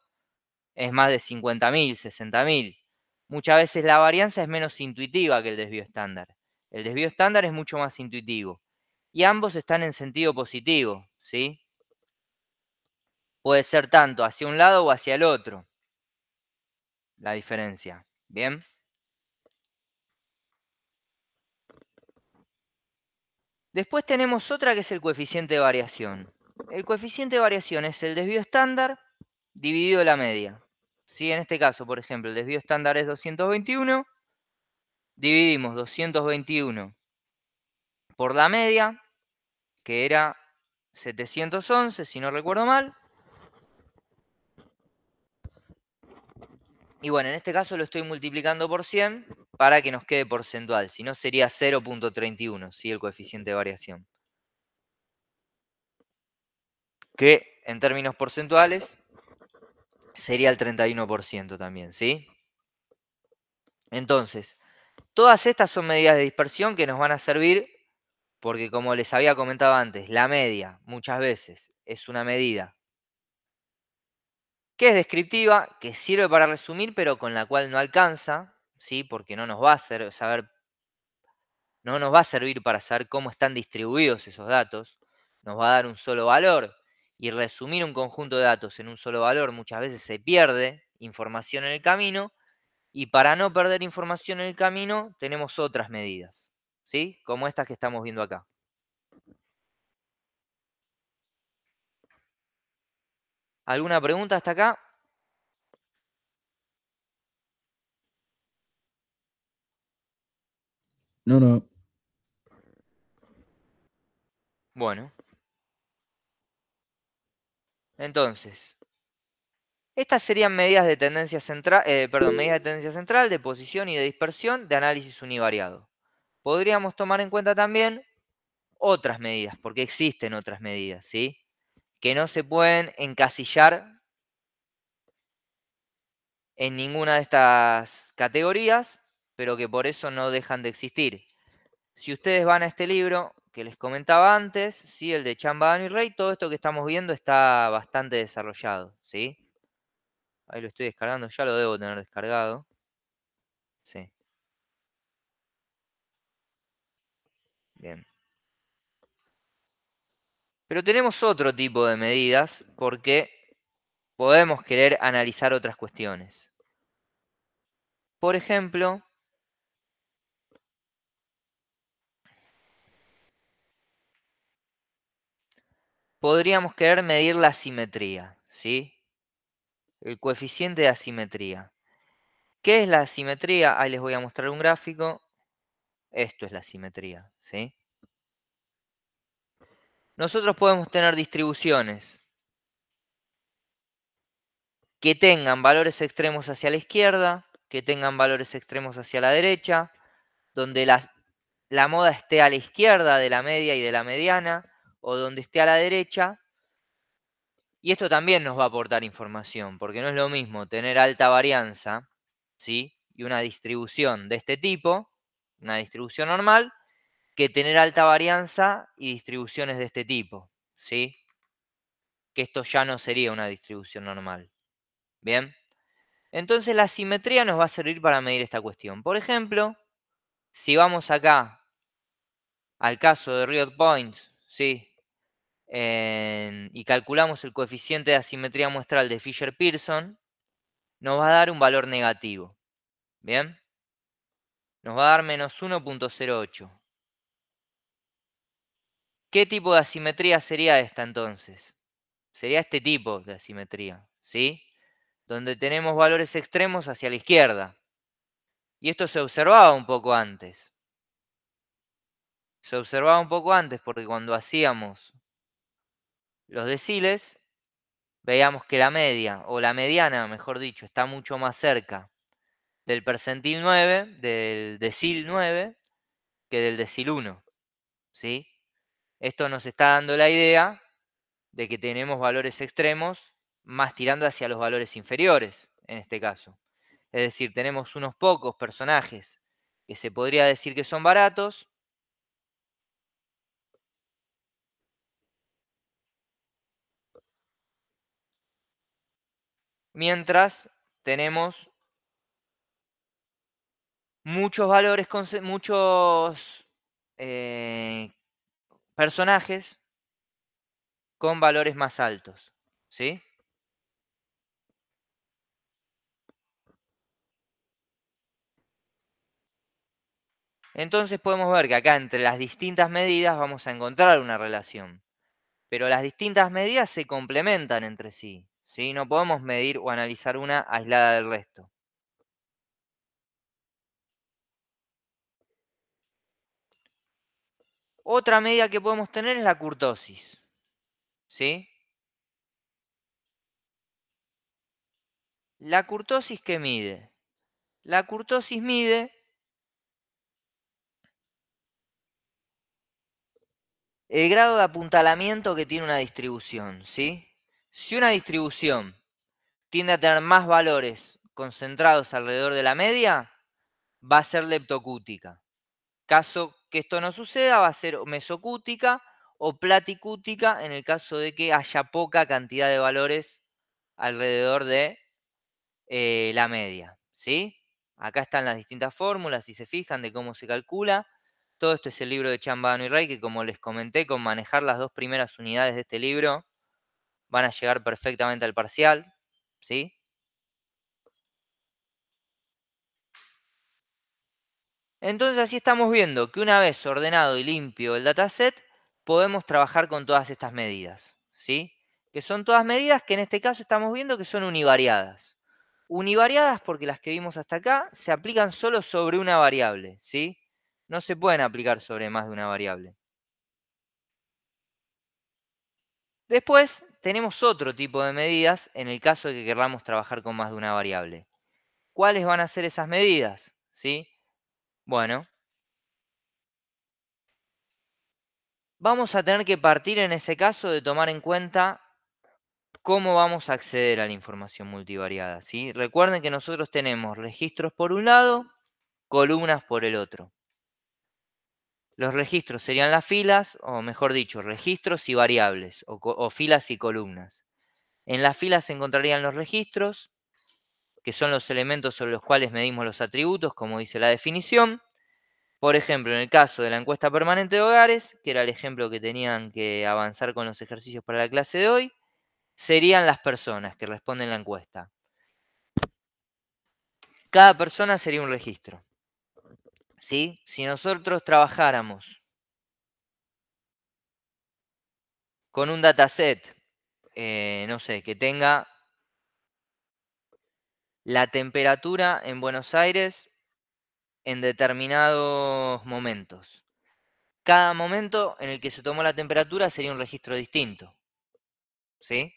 S2: es más de 50.000, 60.000. Muchas veces la varianza es menos intuitiva que el desvío estándar. El desvío estándar es mucho más intuitivo. Y ambos están en sentido positivo, ¿sí? Puede ser tanto hacia un lado o hacia el otro la diferencia. ¿Bien? Después tenemos otra que es el coeficiente de variación. El coeficiente de variación es el desvío estándar dividido la media. ¿Sí? En este caso, por ejemplo, el desvío estándar es 221. Dividimos 221 por la media, que era 711, si no recuerdo mal. Y bueno, en este caso lo estoy multiplicando por 100 para que nos quede porcentual. Si no, sería 0.31, ¿sí? El coeficiente de variación. Que en términos porcentuales sería el 31% también, ¿sí? Entonces, todas estas son medidas de dispersión que nos van a servir porque, como les había comentado antes, la media muchas veces es una medida que es descriptiva, que sirve para resumir, pero con la cual no alcanza, ¿sí? Porque no nos va a no nos va a servir para saber cómo están distribuidos esos datos, nos va a dar un solo valor, y resumir un conjunto de datos en un solo valor muchas veces se pierde información en el camino, y para no perder información en el camino tenemos otras medidas, ¿sí? Como estas que estamos viendo acá. ¿Alguna pregunta hasta acá?
S5: No.
S2: Bueno. Entonces, estas serían medidas de tendencia central, medidas de tendencia central, de posición y de dispersión de análisis univariado. Podríamos tomar en cuenta también otras medidas, porque existen otras medidas, ¿sí? Que no se pueden encasillar en ninguna de estas categorías, pero que por eso no dejan de existir. Si ustedes van a este libro que les comentaba antes, ¿sí? El de Chan, Badano y Rey, todo esto que estamos viendo está bastante desarrollado, ¿sí? Ahí lo estoy descargando, ya lo debo tener descargado. Sí. Bien. Pero tenemos otro tipo de medidas porque podemos querer analizar otras cuestiones. Por ejemplo, podríamos querer medir la asimetría, ¿sí? El coeficiente de asimetría. ¿Qué es la asimetría? Ahí les voy a mostrar un gráfico. Esto es la asimetría, ¿sí? Nosotros podemos tener distribuciones que tengan valores extremos hacia la izquierda, que tengan valores extremos hacia la derecha, donde la moda esté a la izquierda de la media y de la mediana, o donde esté a la derecha. Y esto también nos va a aportar información, porque no es lo mismo tener alta varianza, ¿sí? Y una distribución de este tipo, una distribución normal, que tener alta varianza y distribuciones de este tipo, ¿sí? Que esto ya no sería una distribución normal. ¿Bien? Entonces la simetría nos va a servir para medir esta cuestión. Por ejemplo, si vamos acá al caso de Riot Points, ¿sí? Y calculamos el coeficiente de asimetría muestral de Fisher-Pearson, nos va a dar un valor negativo. ¿Bien? Nos va a dar menos 1.08. ¿Qué tipo de asimetría sería esta entonces? Sería este tipo de asimetría, ¿sí? donde tenemos valores extremos hacia la izquierda. Y esto se observaba un poco antes. Se observaba un poco antes porque cuando hacíamos los deciles, veíamos que la media, o la mediana, mejor dicho, está mucho más cerca del percentil 9, del decil 9, que del decil 1. ¿Sí? Esto nos está dando la idea de que tenemos valores extremos más tirando hacia los valores inferiores, en este caso. Es decir, tenemos unos pocos personajes que se podría decir que son baratos, mientras tenemos muchos valores, muchos personajes con valores más altos, ¿sí? Entonces podemos ver que acá entre las distintas medidas vamos a encontrar una relación, pero las distintas medidas se complementan entre sí, ¿sí? No podemos medir o analizar una aislada del resto. Otra medida que podemos tener es la kurtosis, ¿sí? ¿La kurtosis qué mide? La kurtosis mide el grado de apuntalamiento que tiene una distribución, ¿sí? Si una distribución tiende a tener más valores concentrados alrededor de la media, va a ser leptocútica. Caso que esto no suceda, va a ser mesocútica o platicútica en el caso de que haya poca cantidad de valores alrededor de la media, ¿sí? Acá están las distintas fórmulas, si se fijan, de cómo se calcula. Todo esto es el libro de Chambano y Rey, que como les comenté, con manejar las dos primeras unidades de este libro, van a llegar perfectamente al parcial, ¿sí? Entonces así estamos viendo que una vez ordenado y limpio el dataset, podemos trabajar con todas estas medidas, ¿sí? Que son todas medidas que en este caso estamos viendo que son univariadas. Univariadas porque las que vimos hasta acá se aplican solo sobre una variable, ¿sí? No se pueden aplicar sobre más de una variable. Después tenemos otro tipo de medidas en el caso de que queramos trabajar con más de una variable. ¿Cuáles van a ser esas medidas? ¿Sí? Bueno, vamos a tener que partir en ese caso de tomar en cuenta cómo vamos a acceder a la información multivariada, ¿sí? Recuerden que nosotros tenemos registros por un lado, columnas por el otro. Los registros serían las filas, o mejor dicho, registros y variables, o filas y columnas. En las filas se encontrarían los registros, que son los elementos sobre los cuales medimos los atributos, como dice la definición. Por ejemplo, en el caso de la encuesta permanente de hogares, que era el ejemplo que tenían que avanzar con los ejercicios para la clase de hoy, serían las personas que responden la encuesta. Cada persona sería un registro, ¿sí? Si nosotros trabajáramos con un dataset, no sé, que tenga la temperatura en Buenos Aires en determinados momentos. Cada momento en el que se tomó la temperatura sería un registro distinto, ¿sí?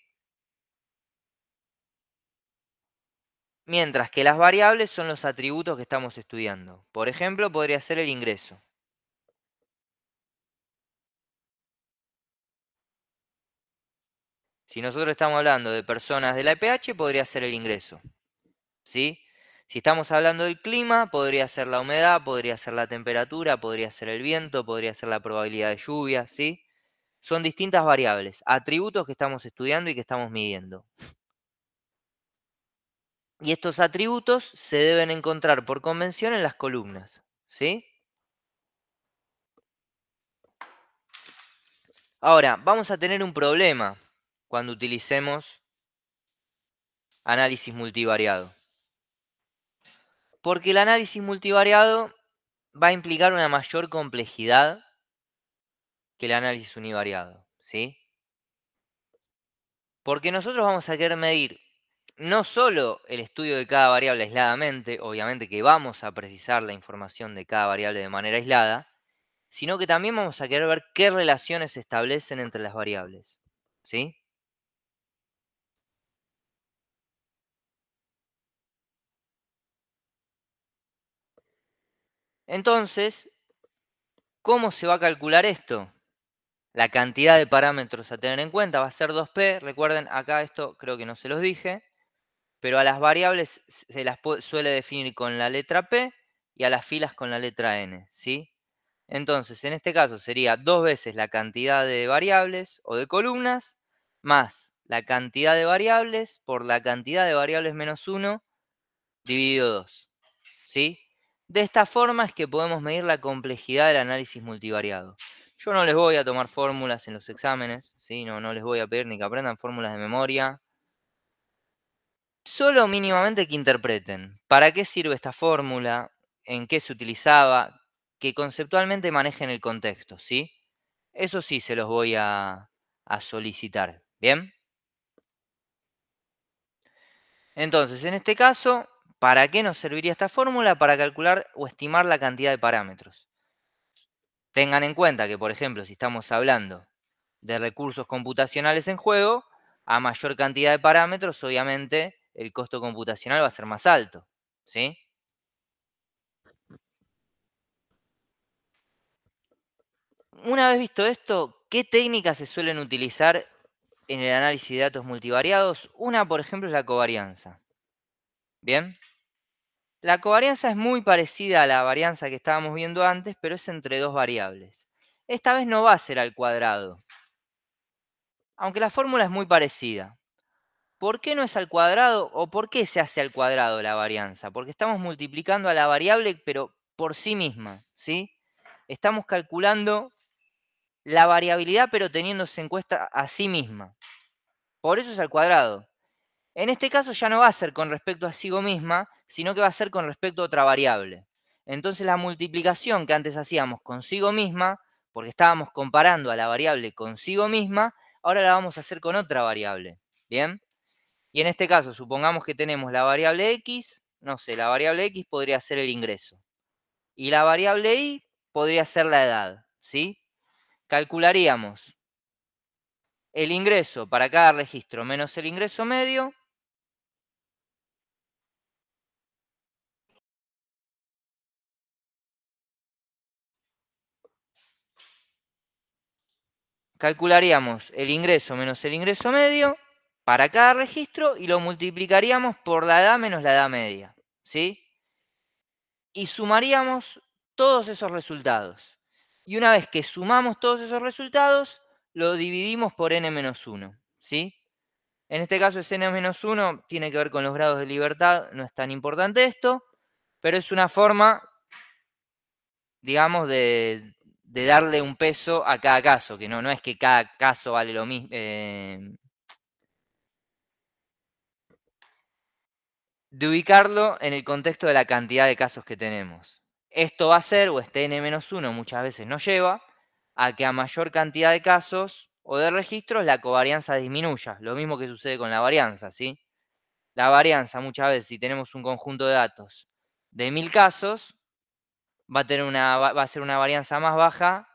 S2: Mientras que las variables son los atributos que estamos estudiando. Por ejemplo, podría ser el ingreso. Si nosotros estamos hablando de personas de la EPH, podría ser el ingreso, ¿sí? Si estamos hablando del clima, podría ser la humedad, podría ser la temperatura, podría ser el viento, podría ser la probabilidad de lluvia, ¿sí? Son distintas variables, atributos que estamos estudiando y que estamos midiendo. Y estos atributos se deben encontrar por convención en las columnas, ¿sí? Ahora, vamos a tener un problema cuando utilicemos análisis multivariado. Porque el análisis multivariado va a implicar una mayor complejidad que el análisis univariado, ¿sí? Porque nosotros vamos a querer medir no solo el estudio de cada variable aisladamente, obviamente que vamos a precisar la información de cada variable de manera aislada, sino que también vamos a querer ver qué relaciones se establecen entre las variables. ¿Sí? Entonces, ¿cómo se va a calcular esto? La cantidad de parámetros a tener en cuenta va a ser 2p. Recuerden, acá esto creo que no se los dije, pero a las variables se las suele definir con la letra p y a las filas con la letra n, ¿sí? Entonces, en este caso sería 2 veces la cantidad de variables o de columnas más la cantidad de variables por la cantidad de variables menos 1 dividido 2, ¿sí? De esta forma es que podemos medir la complejidad del análisis multivariado. Yo no les voy a tomar fórmulas en los exámenes, ¿sí? No les voy a pedir ni que aprendan fórmulas de memoria. Solo mínimamente que interpreten para qué sirve esta fórmula, en qué se utilizaba, que conceptualmente manejen el contexto, ¿sí? Eso sí se los voy a solicitar, ¿bien? Entonces, en este caso, ¿para qué nos serviría esta fórmula? Para calcular o estimar la cantidad de parámetros. Tengan en cuenta que, por ejemplo, si estamos hablando de recursos computacionales en juego, a mayor cantidad de parámetros, obviamente, el costo computacional va a ser más alto, ¿sí? Una vez visto esto, ¿qué técnicas se suelen utilizar en el análisis de datos multivariados? Una, por ejemplo, es la covarianza. ¿Bien? La covarianza es muy parecida a la varianza que estábamos viendo antes, pero es entre dos variables. Esta vez no va a ser al cuadrado, aunque la fórmula es muy parecida. ¿Por qué no es al cuadrado o por qué se hace al cuadrado la varianza? Porque estamos multiplicando a la variable, pero por sí misma, ¿sí? Estamos calculando la variabilidad, pero teniéndose en cuenta a sí misma. Por eso es al cuadrado. En este caso ya no va a ser con respecto a sí misma, sino que va a ser con respecto a otra variable. Entonces la multiplicación que antes hacíamos consigo misma, porque estábamos comparando a la variable consigo misma, ahora la vamos a hacer con otra variable. ¿Bien? Y en este caso, supongamos que tenemos la variable x, no sé, la variable x podría ser el ingreso. Y la variable y podría ser la edad, ¿sí? Calcularíamos el ingreso para cada registro menos el ingreso medio. Calcularíamos el ingreso menos el ingreso medio para cada registro y lo multiplicaríamos por la edad menos la edad media, ¿sí? Y sumaríamos todos esos resultados. Y una vez que sumamos todos esos resultados, lo dividimos por n-1, ¿sí? En este caso es n-1, tiene que ver con los grados de libertad, no es tan importante esto, pero es una forma, digamos, de darle un peso a cada caso, que no es que cada caso vale lo mismo. De ubicarlo en el contexto de la cantidad de casos que tenemos. Esto va a ser, o este n-1 muchas veces nos lleva, a que a mayor cantidad de casos o de registros la covarianza disminuya. Lo mismo que sucede con la varianza, ¿sí? La varianza muchas veces, si tenemos un conjunto de datos de 1000 casos, va a ser una varianza más baja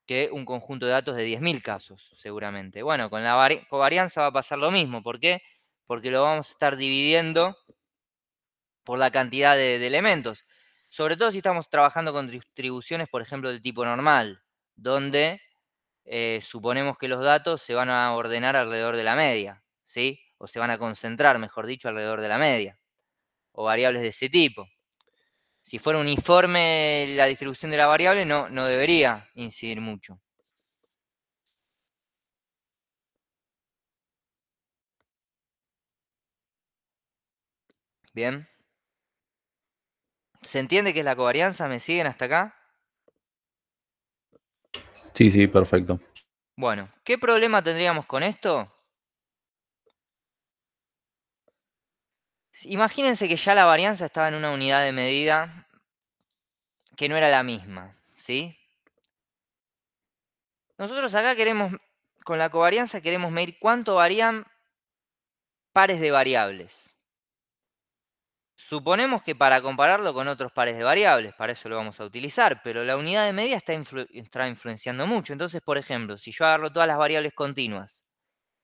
S2: que un conjunto de datos de 10.000 casos, seguramente. Bueno, con la covarianza va a pasar lo mismo. ¿Por qué? Porque lo vamos a estar dividiendo por la cantidad de elementos. Sobre todo si estamos trabajando con distribuciones, por ejemplo, del tipo normal, donde suponemos que los datos se van a ordenar alrededor de la media, ¿sí? O se van a concentrar, mejor dicho, alrededor de la media, o variables de ese tipo. Si fuera uniforme la distribución de la variable, no debería incidir mucho. Bien. ¿Se entiende qué es la covarianza? ¿Me siguen hasta acá?
S4: Sí, perfecto.
S2: Bueno, ¿qué problema tendríamos con esto? Imagínense que ya la varianza estaba en una unidad de medida que no era la misma, ¿sí? Nosotros acá queremos, con la covarianza queremos medir cuánto varían pares de variables. Suponemos que para compararlo con otros pares de variables, para eso lo vamos a utilizar, pero la unidad de medida está influenciando mucho. Entonces, por ejemplo, si yo agarro todas las variables continuas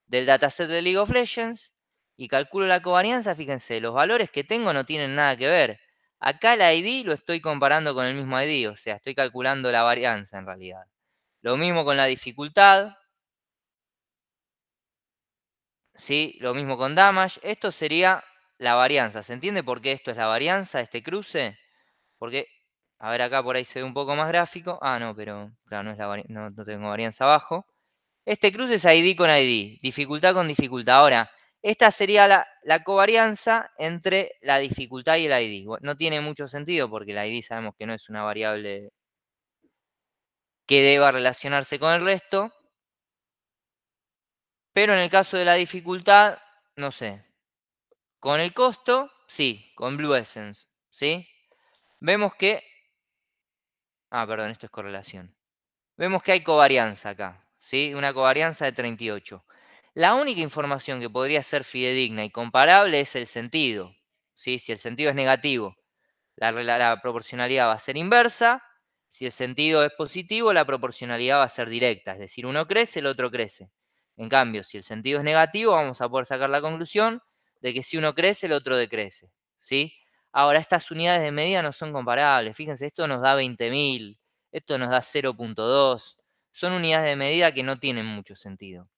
S2: del dataset de League of Legends y calculo la covarianza, fíjense, los valores que tengo no tienen nada que ver. Acá el ID lo estoy comparando con el mismo ID, o sea, estoy calculando la varianza en realidad. Lo mismo con la dificultad. ¿Sí? Lo mismo con damage. Esto sería la varianza. ¿Se entiende por qué esto es la varianza, este cruce? Porque, a ver, acá por ahí se ve un poco más gráfico. Ah, no, pero claro, no, es la no tengo varianza abajo. Este cruce es ID con ID, dificultad con dificultad. Ahora, esta sería la covarianza entre la dificultad y el ID. Bueno, no tiene mucho sentido porque el ID sabemos que no es una variable que deba relacionarse con el resto. Pero en el caso de la dificultad, no sé. Con el costo, sí, con Blue Essence, ¿sí? Vemos que... Ah, perdón, esto es correlación. Vemos que hay covarianza acá, ¿sí? Una covarianza de 38. La única información que podría ser fidedigna y comparable es el sentido, ¿sí? Si el sentido es negativo, la proporcionalidad va a ser inversa. Si el sentido es positivo, la proporcionalidad va a ser directa. Es decir, uno crece, el otro crece. En cambio, si el sentido es negativo, vamos a poder sacar la conclusión de que si uno crece, el otro decrece, ¿sí? Ahora, estas unidades de medida no son comparables. Fíjense, esto nos da 20.000, esto nos da 0.2. Son unidades de medida que no tienen mucho sentido.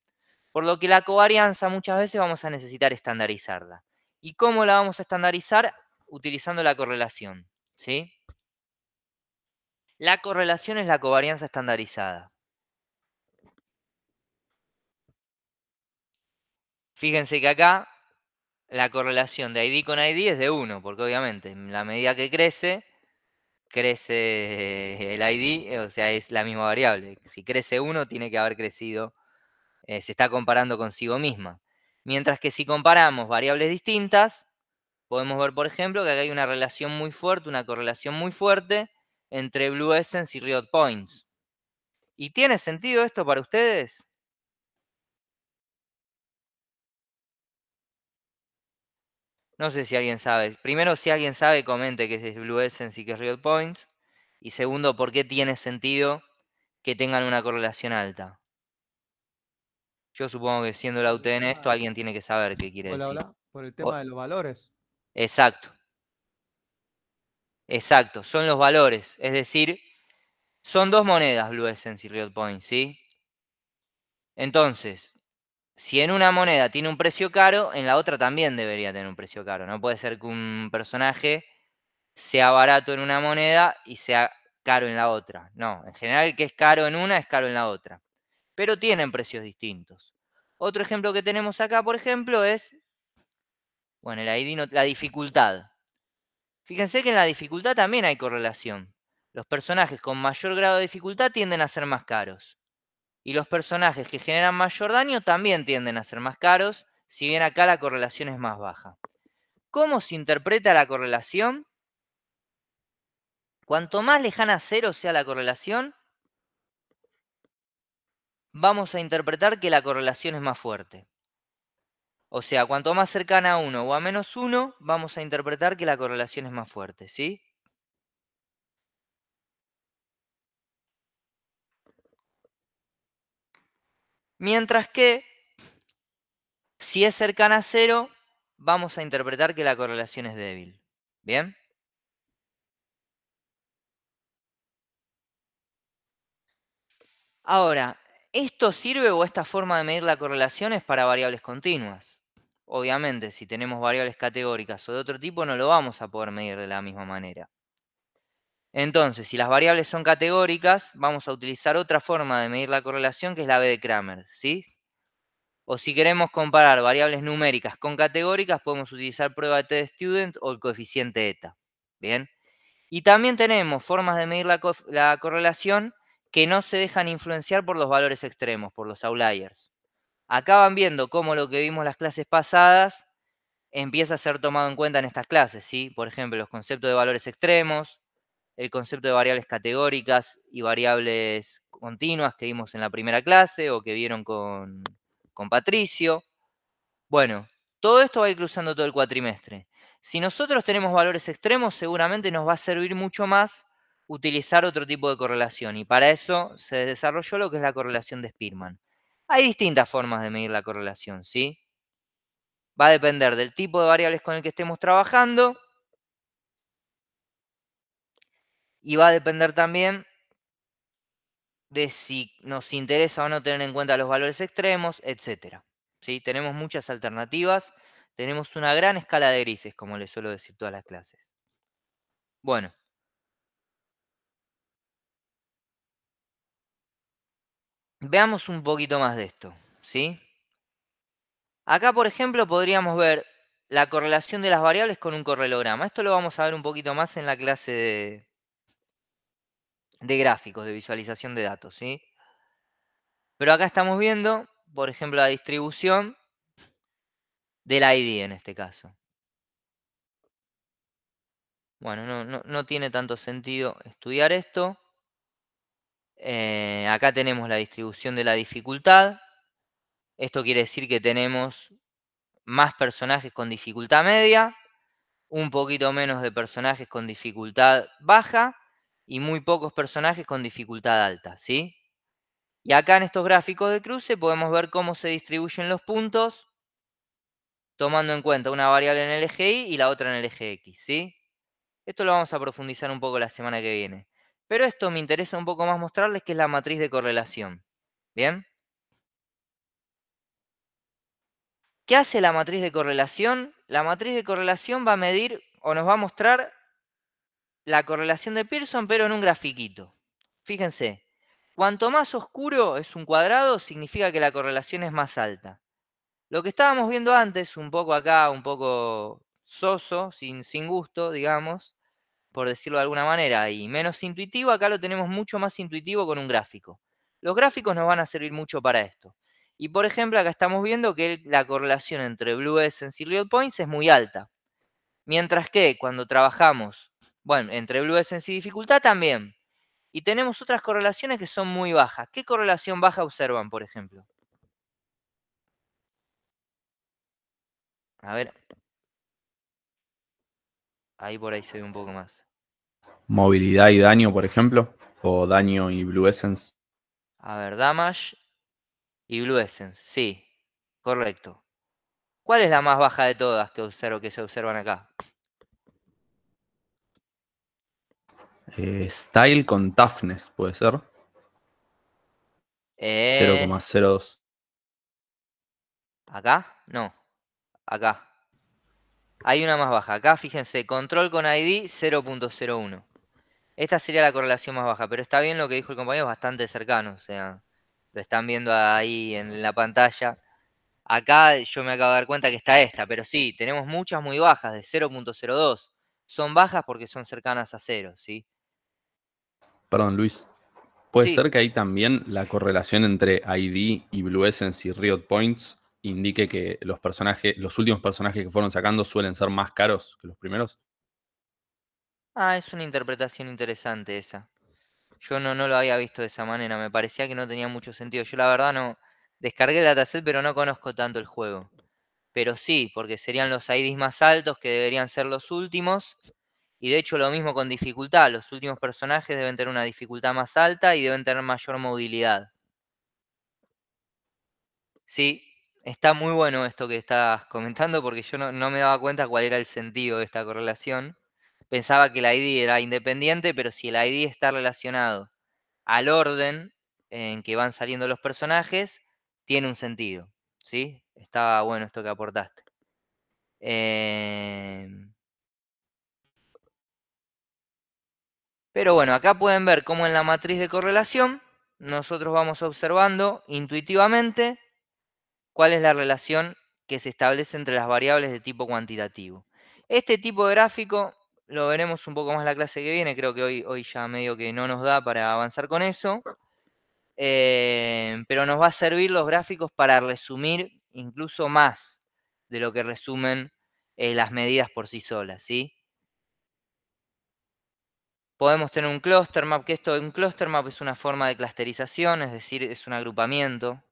S2: Por lo que la covarianza muchas veces vamos a necesitar estandarizarla. ¿Y cómo la vamos a estandarizar? Utilizando la correlación, ¿sí? La correlación es la covarianza estandarizada. Fíjense que acá la correlación de ID con ID es de 1, porque obviamente en la medida que crece el ID, o sea, es la misma variable. Si crece 1, tiene que haber crecido, se está comparando consigo misma. Mientras que si comparamos variables distintas, podemos ver, por ejemplo, que acá hay una relación muy fuerte, una correlación muy fuerte entre Blue Essence y Riot Points. ¿Y tiene sentido esto para ustedes? No sé si alguien sabe. Primero, si alguien sabe, comente qué es Blue Essence y qué es Riot Points. Y segundo, ¿por qué tiene sentido que tengan una correlación alta? Yo supongo que siendo la UTN esto, alguien tiene que saber qué quiere
S6: Hola,
S2: decir.
S6: hola, por el tema de los valores.
S2: Exacto. Exacto, son los valores. Es decir, son dos monedas Blue Essence y Riot Points, ¿sí? Entonces, si en una moneda tiene un precio caro, en la otra también debería tener un precio caro. No puede ser que un personaje sea barato en una moneda y sea caro en la otra. No, en general el que es caro en una es caro en la otra. Pero tienen precios distintos. Otro ejemplo que tenemos acá, por ejemplo, es, bueno, la dificultad. Fíjense que en la dificultad también hay correlación. Los personajes con mayor grado de dificultad tienden a ser más caros. Y los personajes que generan mayor daño también tienden a ser más caros, si bien acá la correlación es más baja. ¿Cómo se interpreta la correlación? Cuanto más lejana a cero sea la correlación, vamos a interpretar que la correlación es más fuerte. O sea, cuanto más cercana a 1 o a menos 1, vamos a interpretar que la correlación es más fuerte, ¿sí? Mientras que, si es cercana a 0, vamos a interpretar que la correlación es débil. ¿Bien? Ahora, ¿esto sirve o esta forma de medir la correlación es para variables continuas? Obviamente, si tenemos variables categóricas o de otro tipo, no lo vamos a poder medir de la misma manera. Entonces, si las variables son categóricas, vamos a utilizar otra forma de medir la correlación, que es la B de Kramer, ¿sí? O si queremos comparar variables numéricas con categóricas, podemos utilizar prueba de t-student o el coeficiente eta. ¿Bien? Y también tenemos formas de medir la correlación que no se dejan influenciar por los valores extremos, por los outliers. Acá van viendo cómo lo que vimos las clases pasadas empieza a ser tomado en cuenta en estas clases, ¿sí? Por ejemplo, los conceptos de valores extremos, el concepto de variables categóricas y variables continuas que vimos en la primera clase o que vieron con Patricio. Bueno, todo esto va a ir cruzando todo el cuatrimestre. Si nosotros tenemos valores extremos, seguramente nos va a servir mucho más utilizar otro tipo de correlación. Y para eso se desarrolló lo que es la correlación de Spearman. Hay distintas formas de medir la correlación, ¿sí? Va a depender del tipo de variables con el que estemos trabajando. Y va a depender también de si nos interesa o no tener en cuenta los valores extremos, etc. ¿Sí? Tenemos muchas alternativas. Tenemos una gran escala de grises, como les suelo decir todas las clases. Bueno. Veamos un poquito más de esto, ¿sí? Acá, por ejemplo, podríamos ver la correlación de las variables con un correlograma. Esto lo vamos a ver un poquito más en la clase de gráficos, de visualización de datos, ¿sí? Pero acá estamos viendo, por ejemplo, la distribución del ID en este caso. Bueno, no tiene tanto sentido estudiar esto. Acá tenemos la distribución de la dificultad. Esto quiere decir que tenemos más personajes con dificultad media, un poquito menos de personajes con dificultad baja y muy pocos personajes con dificultad alta, ¿sí? Y acá en estos gráficos de cruce podemos ver cómo se distribuyen los puntos tomando en cuenta una variable en el eje Y y la otra en el eje X, ¿sí? Esto lo vamos a profundizar un poco la semana que viene. Pero esto me interesa un poco más mostrarles que es la matriz de correlación. ¿Bien? ¿Qué hace la matriz de correlación? La matriz de correlación va a medir o nos va a mostrar la correlación de Pearson, pero en un grafiquito. Fíjense, cuanto más oscuro es un cuadrado, significa que la correlación es más alta. Lo que estábamos viendo antes, un poco acá, un poco soso, sin gusto, digamos, por decirlo de alguna manera, y menos intuitivo, acá lo tenemos mucho más intuitivo con un gráfico. Los gráficos nos van a servir mucho para esto. Y por ejemplo, acá estamos viendo que la correlación entre Blue Essence y Real Points es muy alta. Mientras que cuando trabajamos, bueno, entre Blue Essence y dificultad también. Y tenemos otras correlaciones que son muy bajas. ¿Qué correlación baja observan, por ejemplo? A ver. Ahí por ahí se ve un poco más.
S4: Movilidad y daño, por ejemplo. O daño y Blue Essence.
S2: A ver, Damage y Blue Essence. Sí, correcto. ¿Cuál es la más baja de todas que se observan acá?
S4: Style con Toughness, puede ser. 0,02.
S2: ¿Acá? No. Acá. Hay una más baja. Acá, fíjense, control con ID 0.01. Esta sería la correlación más baja, pero está bien lo que dijo el compañero, bastante cercano. O sea, lo están viendo ahí en la pantalla. Acá yo me acabo de dar cuenta que está esta, pero sí, tenemos muchas muy bajas, de 0.02. Son bajas porque son cercanas a 0, ¿sí?
S4: Perdón, Luis. ¿Puede
S2: Sí.
S4: ser que ahí también la correlación entre ID y Blue Essence y Riot Points indique que los últimos personajes que fueron sacando suelen ser más caros que los primeros?
S2: Ah, es una interpretación interesante esa. Yo no lo había visto de esa manera, me parecía que no tenía mucho sentido. Yo la verdad no descargué el dataset, pero no conozco tanto el juego. Pero sí, porque serían los IDs más altos que deberían ser los últimos. Y de hecho lo mismo con dificultad. Los últimos personajes deben tener una dificultad más alta y deben tener mayor movilidad. Sí, está muy bueno esto que estás comentando porque yo no me daba cuenta cuál era el sentido de esta correlación. Pensaba que el ID era independiente, pero si el ID está relacionado al orden en que van saliendo los personajes, tiene un sentido, ¿sí? Estaba bueno esto que aportaste. Pero bueno, acá pueden ver cómo en la matriz de correlación nosotros vamos observando intuitivamente cuál es la relación que se establece entre las variables de tipo cuantitativo. Este tipo de gráfico lo veremos un poco más la clase que viene, creo que hoy ya medio que no nos da para avanzar con eso. Pero nos va a servir los gráficos para resumir incluso más de lo que resumen las medidas por sí solas, ¿sí? Podemos tener un cluster map, un cluster map es una forma de clusterización, es decir, es un agrupamiento.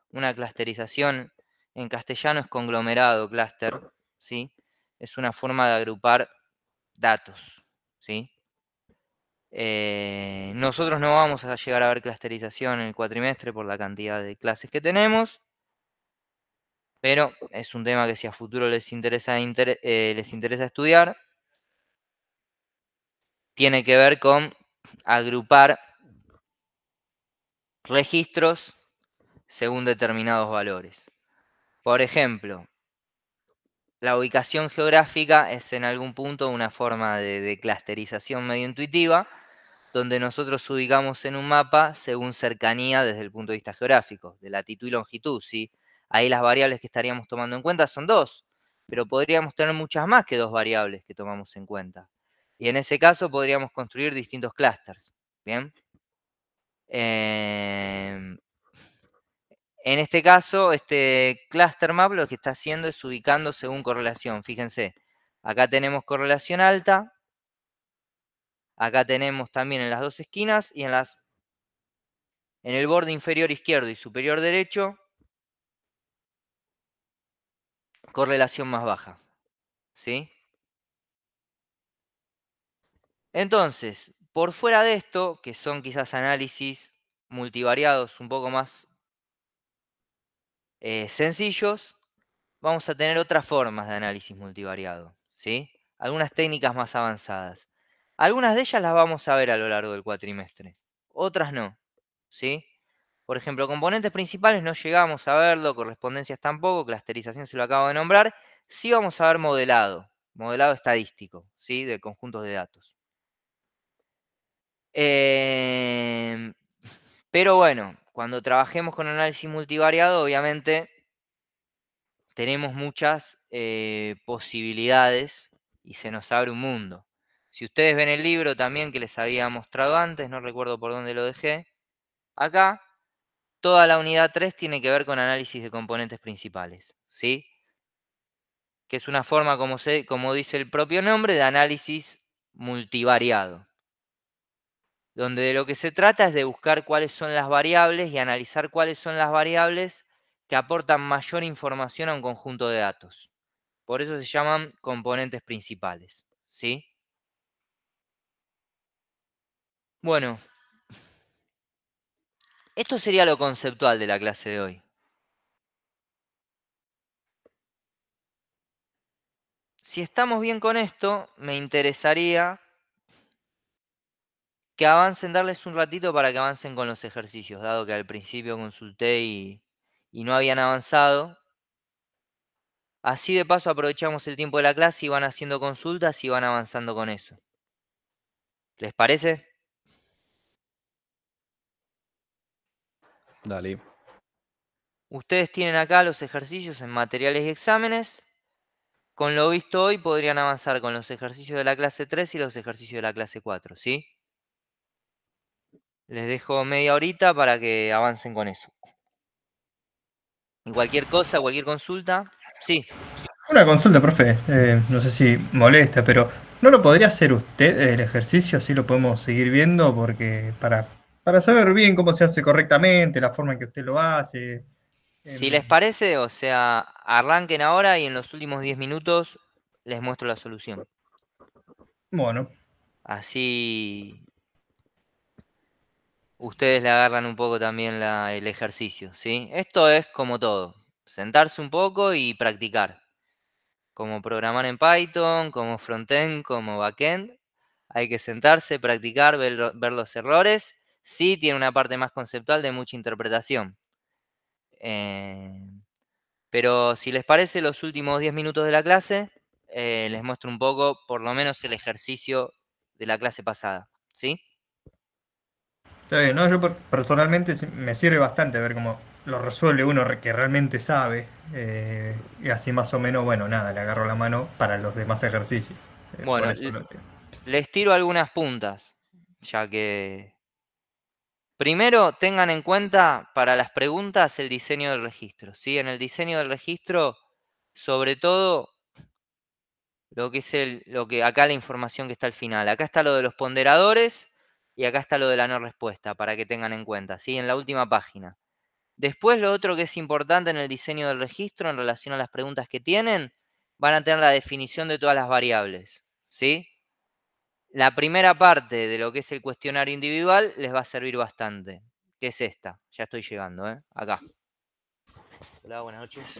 S2: Una clusterización en castellano es conglomerado, clúster, ¿sí? es una forma de agrupar datos, ¿sí? Nosotros no vamos a llegar a ver clusterización en el cuatrimestre por la cantidad de clases que tenemos, pero es un tema que si a futuro les interesa estudiar, tiene que ver con agrupar registros según determinados valores. Por ejemplo, la ubicación geográfica es en algún punto una forma de clusterización medio intuitiva, donde nosotros ubicamos en un mapa según cercanía desde el punto de vista geográfico, de latitud y longitud, ¿sí? Ahí las variables que estaríamos tomando en cuenta son 2, pero podríamos tener muchas más que 2 variables que tomamos en cuenta. Y en ese caso podríamos construir distintos clústeres, ¿bien? En este caso, este cluster map lo que está haciendo es ubicando según correlación. Fíjense, acá tenemos correlación alta, acá tenemos también en las dos esquinas y en el borde inferior izquierdo y superior derecho, correlación más baja, ¿sí? Entonces, por fuera de esto, que son quizás análisis multivariados un poco más sencillos, vamos a tener otras formas de análisis multivariado, ¿sí? Algunas técnicas más avanzadas. Algunas de ellas las vamos a ver a lo largo del cuatrimestre, otras no, ¿sí? Por ejemplo, componentes principales no llegamos a verlo, correspondencias tampoco, clusterización se lo acabo de nombrar. Sí vamos a ver modelado estadístico, ¿sí? De conjuntos de datos. Pero bueno, cuando trabajemos con análisis multivariado, obviamente tenemos muchas posibilidades y se nos abre un mundo. Si ustedes ven el libro también que les había mostrado antes, no recuerdo por dónde lo dejé, acá, toda la unidad 3 tiene que ver con análisis de componentes principales, ¿sí? Que es una forma, como dice el propio nombre, de análisis multivariado, donde de lo que se trata es de buscar cuáles son las variables y analizar cuáles son las variables que aportan mayor información a un conjunto de datos. Por eso se llaman componentes principales, ¿sí? Bueno, esto sería lo conceptual de la clase de hoy. Si estamos bien con esto, me interesaría que avancen, darles un ratito para que avancen con los ejercicios, dado que al principio consulté y no habían avanzado. Así de paso aprovechamos el tiempo de la clase y van haciendo consultas y van avanzando con eso. ¿Les parece?
S4: Dale.
S2: Ustedes tienen acá los ejercicios en materiales y exámenes. Con lo visto hoy podrían avanzar con los ejercicios de la clase 3 y los ejercicios de la clase 4, ¿sí? Les dejo media horita para que avancen con eso. Y cualquier cosa, cualquier consulta, sí.
S7: Una consulta, profe. No sé si molesta, pero ¿no lo podría hacer usted el ejercicio? Así lo podemos seguir viendo, porque para saber bien cómo se hace correctamente, la forma en que usted lo hace.
S2: Si les parece, o sea, arranquen ahora y en los últimos 10 minutos les muestro la solución.
S7: Bueno,
S2: Así ustedes le agarran un poco también el ejercicio, ¿sí? Esto es como todo, sentarse un poco y practicar. Como programar en Python, como frontend, como backend. Hay que sentarse, practicar, ver los errores. Sí tiene una parte más conceptual de mucha interpretación. Pero si les parece, los últimos 10 minutos de la clase, les muestro un poco, por lo menos, el ejercicio de la clase pasada, ¿sí?
S7: está bien, ¿no? Yo personalmente me sirve bastante ver cómo lo resuelve uno que realmente sabe. Y así más o menos, bueno, nada, le agarro la mano para los demás ejercicios.
S2: Bueno,
S7: Por eso lo digo.
S2: les tiro algunas puntas, ya que... Primero, tengan en cuenta para las preguntas el diseño del registro, ¿sí? En el diseño del registro, sobre todo, lo que es lo que acá la información que está al final. Acá está lo de los ponderadores y acá está lo de la no respuesta, para que tengan en cuenta, ¿sí? En la última página. Después, lo otro que es importante en el diseño del registro en relación a las preguntas que tienen, van a tener la definición de todas las variables, ¿sí? La primera parte de lo que es el cuestionario individual les va a servir bastante, que es esta. Ya estoy llegando, acá. Hola, buenas noches.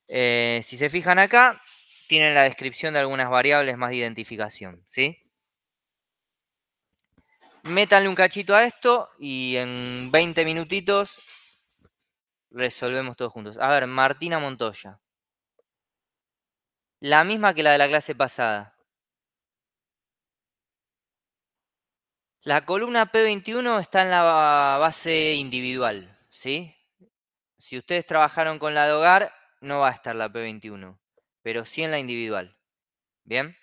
S2: Si se fijan acá, tienen la descripción de algunas variables más de identificación, ¿sí? Métanle un cachito a esto y en 20 minutitos resolvemos todos juntos. A ver, Martina Montoya. La misma que la de la clase pasada. La columna P21 está en la base individual, ¿sí? Si ustedes trabajaron con la de hogar, no va a estar la P21, pero sí en la individual. ¿Bien?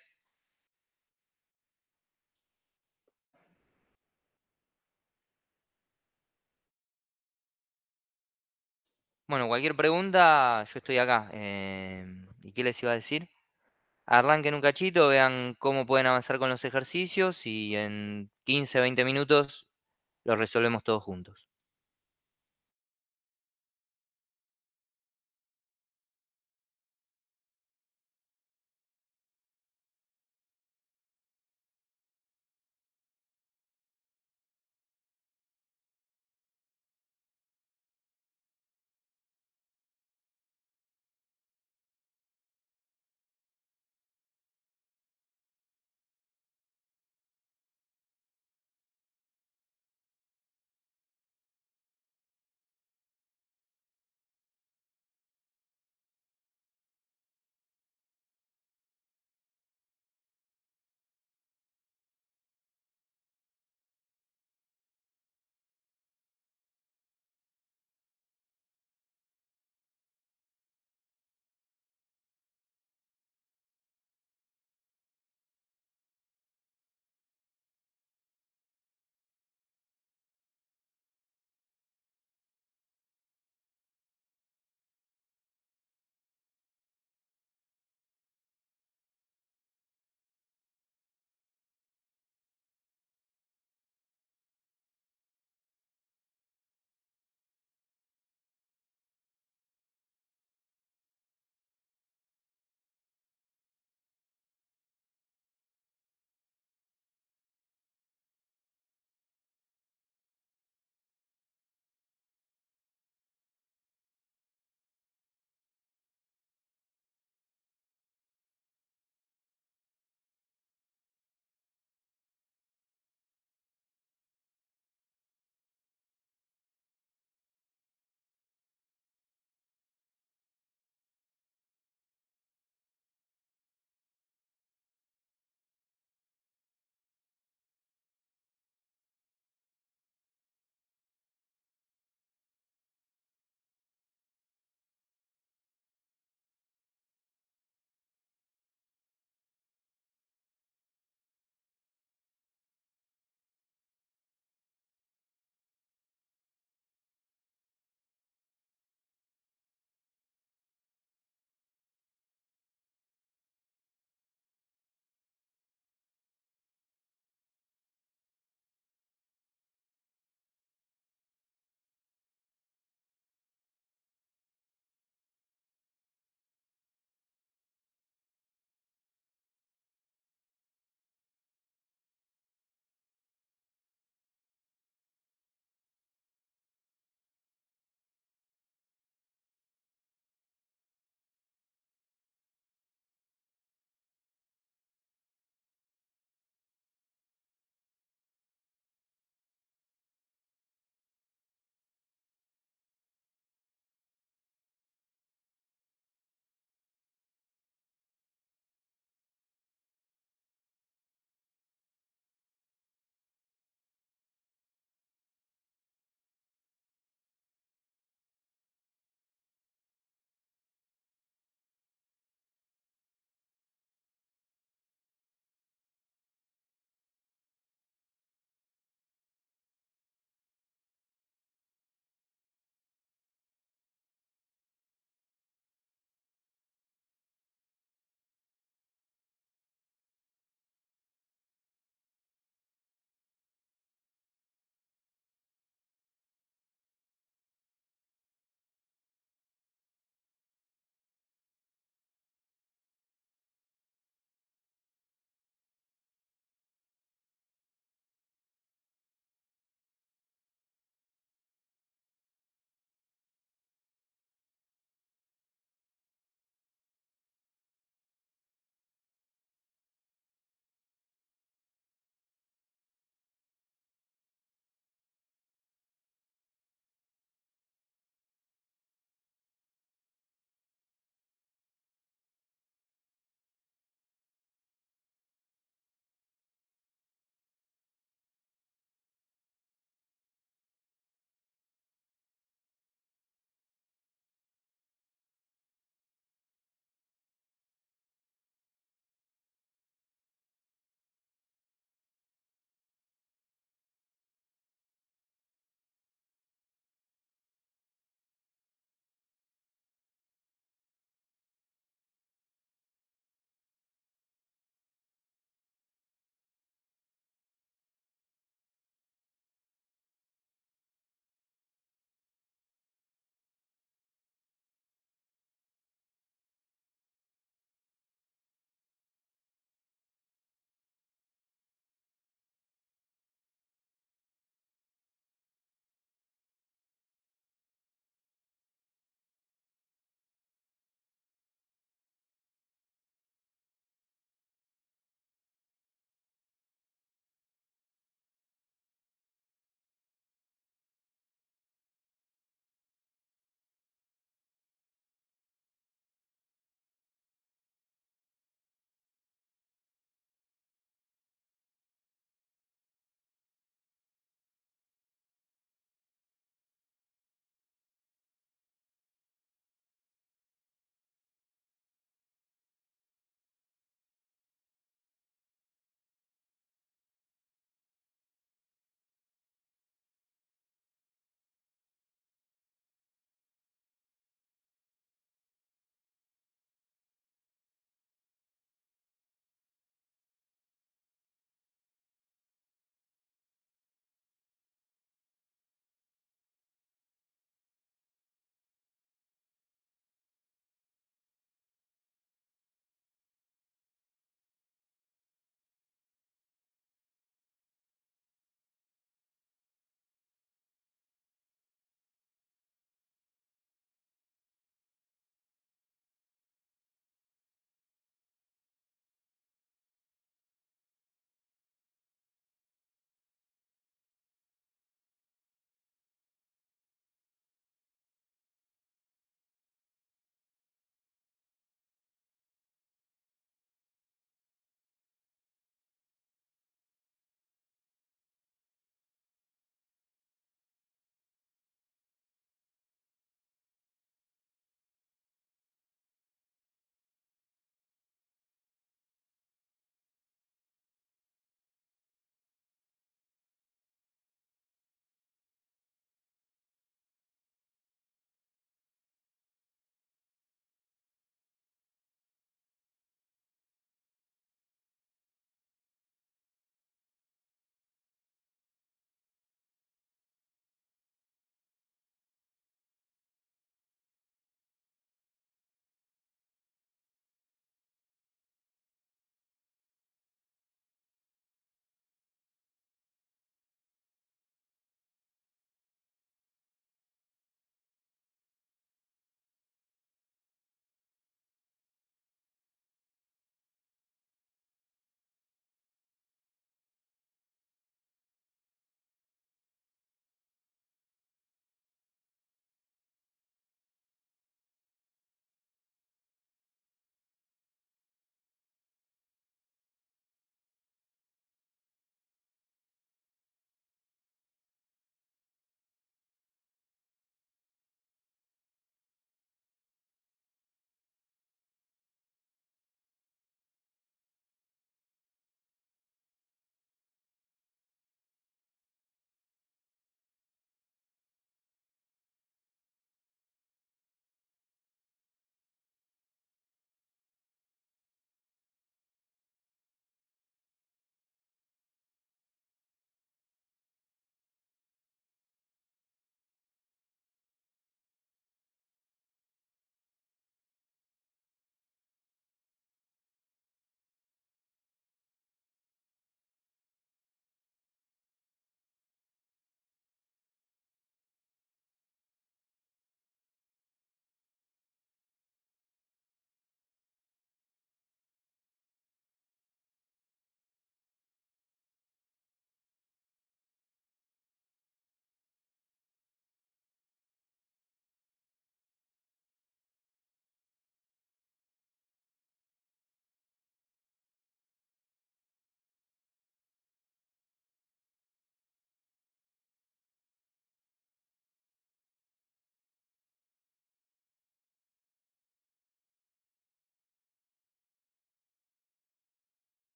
S2: Bueno, cualquier pregunta, yo estoy acá. ¿Y qué les iba a decir? Arranquen un cachito, vean cómo pueden avanzar con los ejercicios y en 15, 20 minutos los resolvemos todos juntos.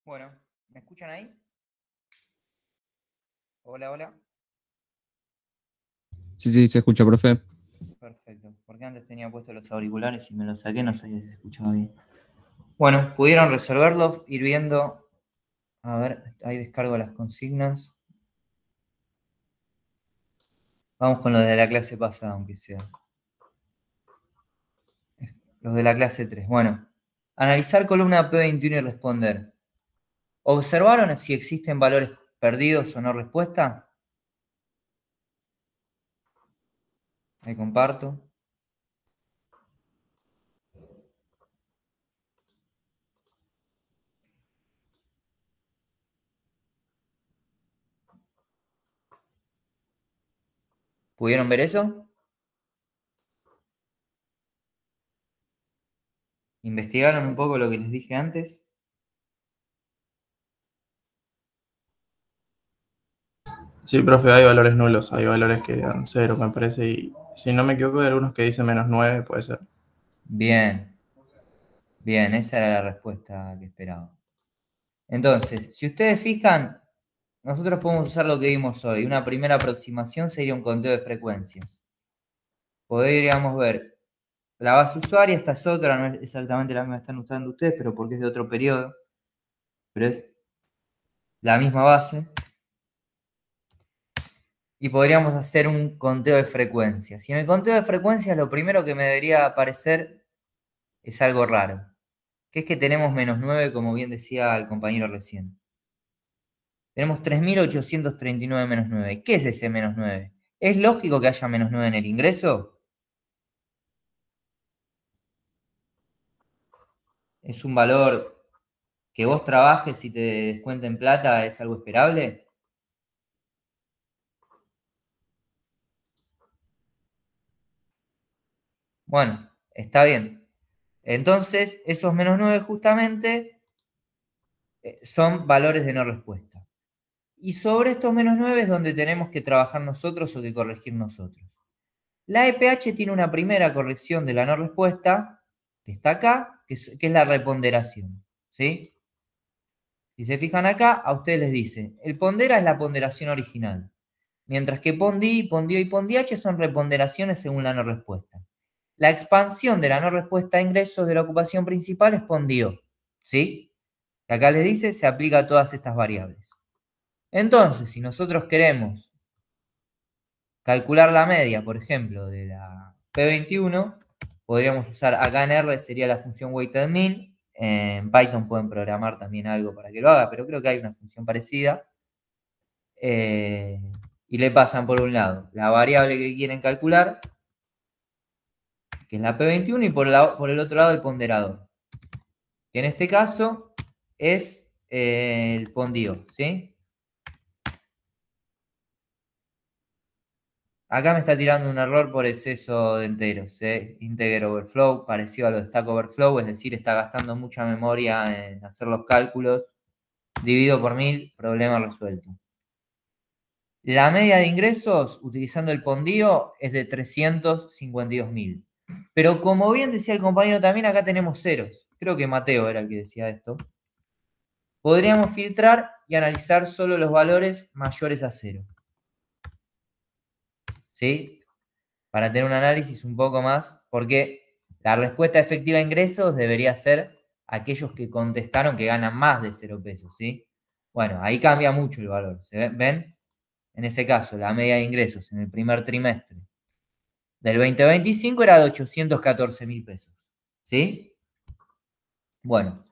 S2: Bueno, ¿me escuchan ahí? Hola, hola.
S5: Sí, sí, se escucha, profe.
S2: Perfecto, porque antes tenía puestos los auriculares y me los saqué, no sabía si se escuchaba bien. Bueno, pudieron resolverlo, ir viendo. A ver, ahí descargo las consignas. Vamos con los de la clase pasada, aunque sea. Los de la clase 3. Bueno, analizar columna P21 y responder. ¿Observaron si existen valores perdidos o no respuesta? Ahí comparto. ¿Pudieron ver eso? ¿Investigaron un poco lo que les dije antes?
S8: Sí, profe, hay valores nulos, hay valores que dan 0, me parece, y si no me equivoco, hay algunos que dicen -9, puede ser.
S2: Bien. Bien, esa era la respuesta que esperaba. Entonces, si ustedes fijan, nosotros podemos usar lo que vimos hoy. Una primera aproximación sería un conteo de frecuencias. Podríamos ver la base usuaria, esta es otra, no es exactamente la misma que están usando ustedes, pero porque es de otro periodo. Pero es la misma base. Y podríamos hacer un conteo de frecuencias. Y en el conteo de frecuencias lo primero que me debería aparecer es algo raro. Que es que tenemos -9, como bien decía el compañero recién. Tenemos 3.839 menos 9. ¿Qué es ese menos 9? ¿Es lógico que haya menos 9 en el ingreso? ¿Es un valor que vos trabajes y te descuenten plata? ¿Es algo esperable? Bueno, está bien. Entonces, esos menos 9 justamente son valores de no respuesta. Y sobre estos menos 9 es donde tenemos que trabajar nosotros o que corregir nosotros. La EPH tiene una primera corrección de la no respuesta, que está acá, que es la reponderación. ¿Sí? Si se fijan acá, a ustedes les dice, el pondera es la ponderación original, mientras que pondI, pondio y pondIH son reponderaciones según la no respuesta. La expansión de la no respuesta a ingresos de la ocupación principal es pondio, ¿sí? Y acá les dice, se aplica a todas estas variables. Entonces, si nosotros queremos calcular la media, por ejemplo, de la P21, podríamos usar acá en R, sería la función weighted mean. En Python pueden programar también algo para que lo haga, pero creo que hay una función parecida. Y le pasan por un lado la variable que quieren calcular, que es la P21, y por el otro lado el ponderador, que en este caso es el pondio, ¿sí? Acá me está tirando un error por exceso de enteros, integer overflow, parecido a lo de stack overflow, es decir, está gastando mucha memoria en hacer los cálculos. Dividido por 1000, problema resuelto. La media de ingresos, utilizando el pondío, es de 352.000. Pero como bien decía el compañero también, acá tenemos ceros. Creo que Mateo era el que decía esto. Podríamos filtrar y analizar solo los valores mayores a 0. ¿Sí? Para tener un análisis un poco más, porque la respuesta efectiva a ingresos debería ser aquellos que contestaron que ganan más de 0 pesos, ¿sí? Bueno, ahí cambia mucho el valor, ¿ven? En ese caso, la media de ingresos en el primer trimestre del 2025 era de 814.000 pesos, ¿sí? Bueno,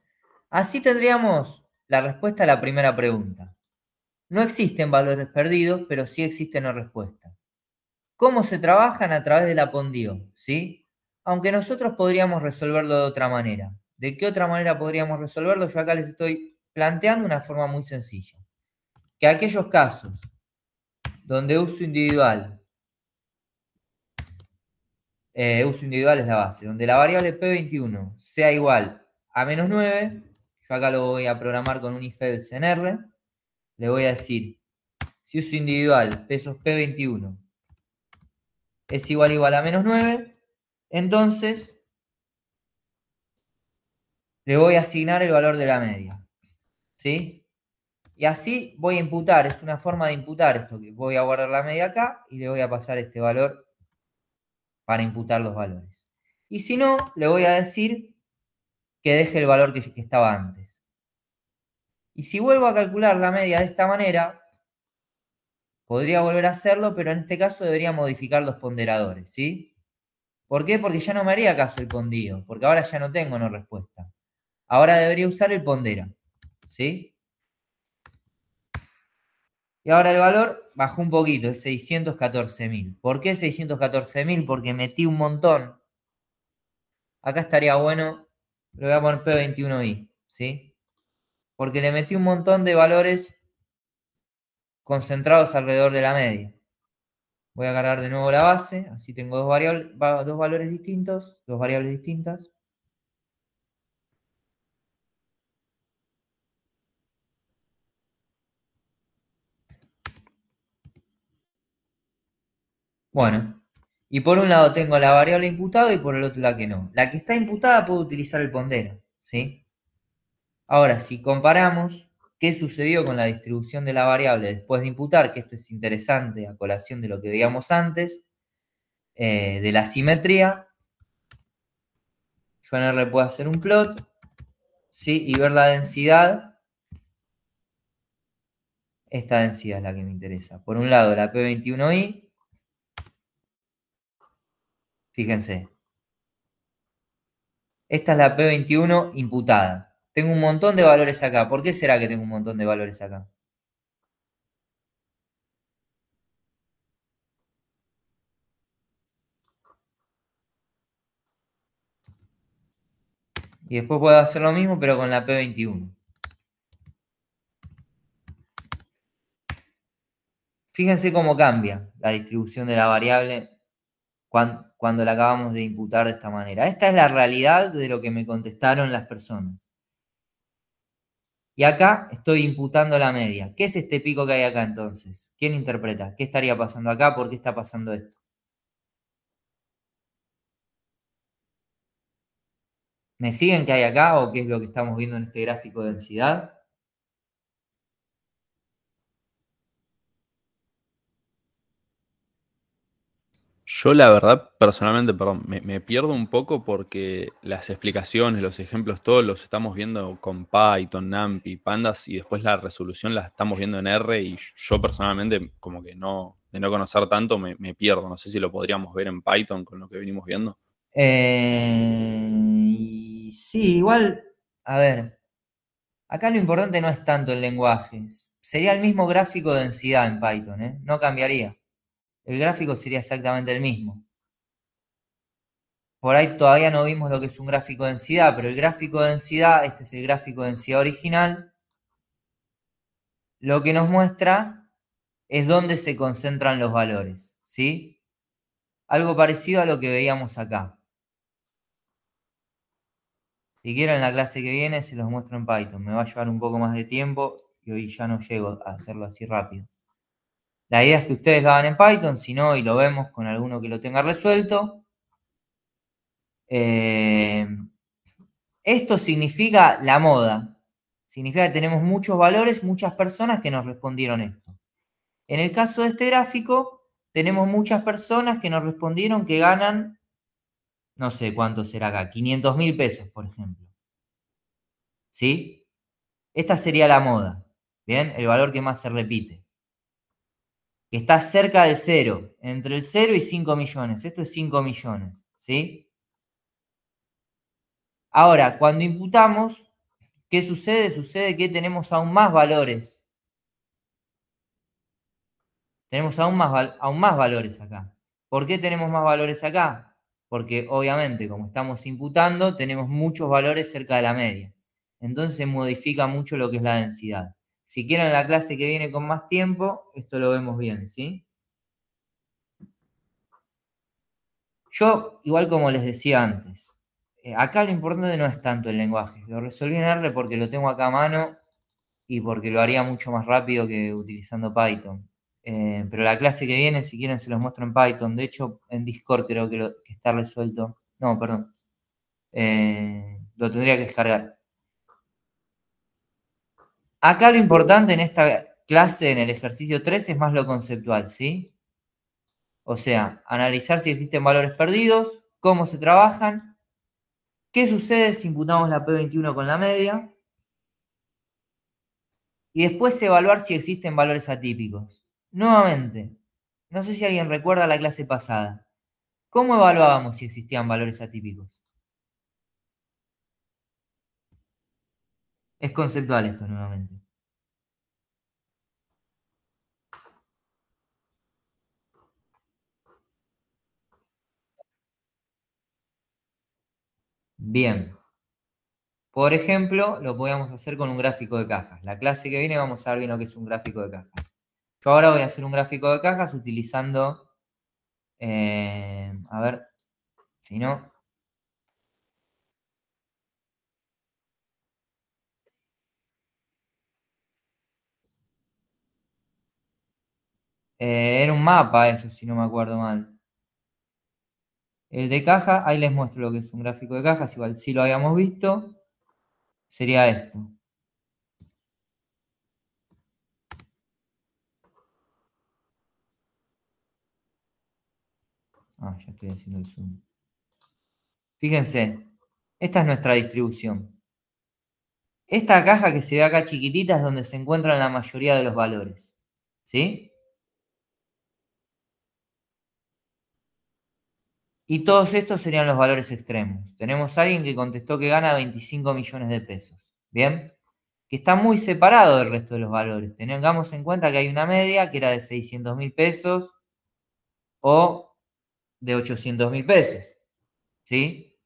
S2: así tendríamos la respuesta a la primera pregunta. No existen valores perdidos, pero sí existe no respuesta. ¿Cómo se trabajan? A través de la pondio, ¿sí? Aunque nosotros podríamos resolverlo de otra manera. ¿De qué otra manera podríamos resolverlo? Yo acá les estoy planteando una forma muy sencilla. Que aquellos casos donde uso individual es la base, donde la variable P21 sea igual a -9, yo acá lo voy a programar con un if-else en R, le voy a decir, si uso individual pesos P21 es igual a -9, entonces le voy a asignar el valor de la media. ¿sí? Y así voy a imputar, es una forma de imputar esto, que voy a guardar la media acá y le voy a pasar este valor para imputar los valores. Y si no, le voy a decir que deje el valor que estaba antes. Y si vuelvo a calcular la media de esta manera, podría volver a hacerlo, pero en este caso debería modificar los ponderadores, ¿sí? ¿Por qué? Porque ya no me haría caso el pondío, porque ahora ya no tengo no respuesta. Ahora debería usar el pondera, ¿sí? Y ahora el valor bajó un poquito, es 614.000. ¿Por qué 614.000? Porque metí un montón. Acá estaría bueno, le voy a poner P21i, ¿sí? Porque le metí un montón de valores concentrados alrededor de la media. Voy a cargar de nuevo la base, así tengo dos valores distintos, dos variables distintas. Bueno, y por un lado tengo la variable imputada y por el otro la que no. La que está imputada puedo utilizar el pondero, ¿sí? Ahora, si comparamos qué sucedió con la distribución de la variable después de imputar, que esto es interesante a colación de lo que veíamos antes, de la simetría, yo en R puedo hacer un plot, ¿sí? Y ver la densidad. Esta densidad es la que me interesa. Por un lado, la P21i. Fíjense. Esta es la P21 imputada. Tengo un montón de valores acá. ¿Por qué será que tengo un montón de valores acá? Y después puedo hacer lo mismo, pero con la P21. Fíjense cómo cambia la distribución de la variable cuando la acabamos de imputar de esta manera. Esta es la realidad de lo que me contestaron las personas. Y acá estoy imputando la media. ¿Qué es este pico que hay acá entonces? ¿Quién interpreta? ¿Qué estaría pasando acá? ¿Por qué está pasando esto? ¿Me siguen que hay acá o qué es lo que estamos viendo en este gráfico de densidad?
S4: Yo la verdad, personalmente, perdón, me pierdo un poco porque las explicaciones, los ejemplos, todos los estamos viendo con Python, NumPy, Pandas y después la resolución la estamos viendo en R y yo personalmente como que no, de no conocer tanto me pierdo. No sé si lo podríamos ver en Python con lo que venimos viendo.
S2: Sí, igual, a ver, acá lo importante no es tanto el lenguaje, sería el mismo gráfico de densidad en Python, ¿eh? No cambiaría. El gráfico sería exactamente el mismo. Por ahí todavía no vimos lo que es un gráfico de densidad, pero el gráfico de densidad, este es el gráfico de densidad original, lo que nos muestra es dónde se concentran los valores, ¿sí? Algo parecido a lo que veíamos acá. Si quieren, en la clase que viene se los muestro en Python. Me va a llevar un poco más de tiempo y hoy ya no llego a hacerlo así rápido. La idea es que ustedes lo hagan en Python, si no, y lo vemos con alguno que lo tenga resuelto. Esto significa la moda. Significa que tenemos muchos valores, muchas personas que nos respondieron esto. En el caso de este gráfico, tenemos muchas personas que nos respondieron que ganan, no sé cuánto será acá, 500.000 pesos, por ejemplo. ¿Sí? Esta sería la moda. ¿Bien? El valor que más se repite. Que está cerca del 0. Entre el 0 y 5 millones. Esto es 5 millones. ¿Sí? Ahora, cuando imputamos, ¿qué sucede? Sucede que tenemos aún más valores. Tenemos aún más valores acá. ¿Por qué tenemos más valores acá? Porque obviamente, como estamos imputando, tenemos muchos valores cerca de la media. Entonces se modifica mucho lo que es la densidad. Si quieren, en la clase que viene con más tiempo, esto lo vemos bien, ¿sí? Yo, igual como les decía antes, acá lo importante no es tanto el lenguaje. Lo resolví en R porque lo tengo acá a mano y porque lo haría mucho más rápido que utilizando Python. Pero la clase que viene, si quieren, se los muestro en Python. De hecho, en Discord creo que está resuelto. No, perdón. Lo tendría que descargar. Acá lo importante en esta clase, en el ejercicio 3, es más lo conceptual, ¿sí? O sea, analizar si existen valores perdidos, cómo se trabajan, qué sucede si imputamos la P21 con la media, y después evaluar si existen valores atípicos. Nuevamente, no sé si alguien recuerda la clase pasada. ¿Cómo evaluábamos si existían valores atípicos? Es conceptual esto nuevamente. Bien. Por ejemplo, lo podemos hacer con un gráfico de cajas. La clase que viene vamos a ver bien lo que es un gráfico de cajas. Yo ahora voy a hacer un gráfico de cajas utilizando, a ver, si no, era un mapa eso, si no me acuerdo mal. El de caja, ahí les muestro lo que es un gráfico de cajas, igual si lo habíamos visto, sería esto. Ah, ya estoy haciendo el zoom. Fíjense, esta es nuestra distribución. Esta caja que se ve acá chiquitita es donde se encuentran la mayoría de los valores. ¿Sí? Y todos estos serían los valores extremos. Tenemos a alguien que contestó que gana 25 millones de pesos. ¿Bien? Que está muy separado del resto de los valores. Tengamos en cuenta que hay una media que era de 600.000 pesos o de 800.000 pesos. ¿Sí?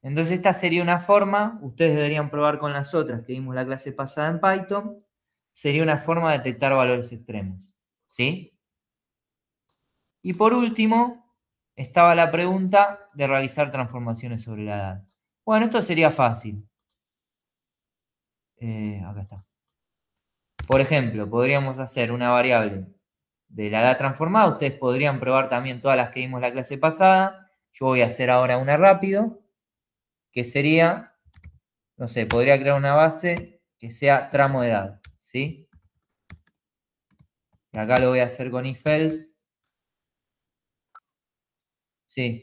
S2: Entonces esta sería una forma, ustedes deberían probar con las otras que vimos la clase pasada en Python, sería una forma de detectar valores extremos. ¿Sí? Y por último, estaba la pregunta de realizar transformaciones sobre la edad. Bueno, esto sería fácil. Acá está. Por ejemplo, podríamos hacer una variable de la edad transformada. Ustedes podrían probar también todas las que vimos la clase pasada. Yo voy a hacer ahora una rápido, que sería, no sé, podría crear una base que sea tramo de edad, ¿sí? Y acá lo voy a hacer con if else. Sí.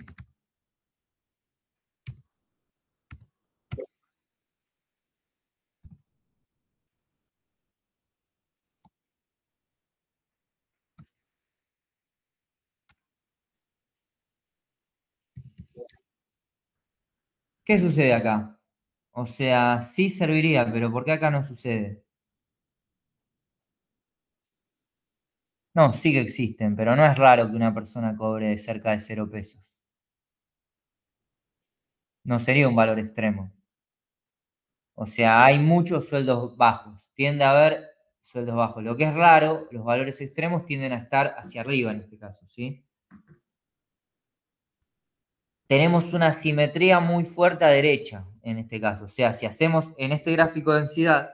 S2: ¿Qué sucede acá? O sea, sí serviría, pero ¿por qué acá no sucede? No, sí que existen, pero no es raro que una persona cobre cerca de 0 pesos. No sería un valor extremo. O sea, hay muchos sueldos bajos. Tiende a haber sueldos bajos. Lo que es raro, los valores extremos tienden a estar hacia arriba en este caso, ¿sí? Tenemos una simetría muy fuerte a derecha en este caso. O sea, si hacemos en este gráfico de densidad,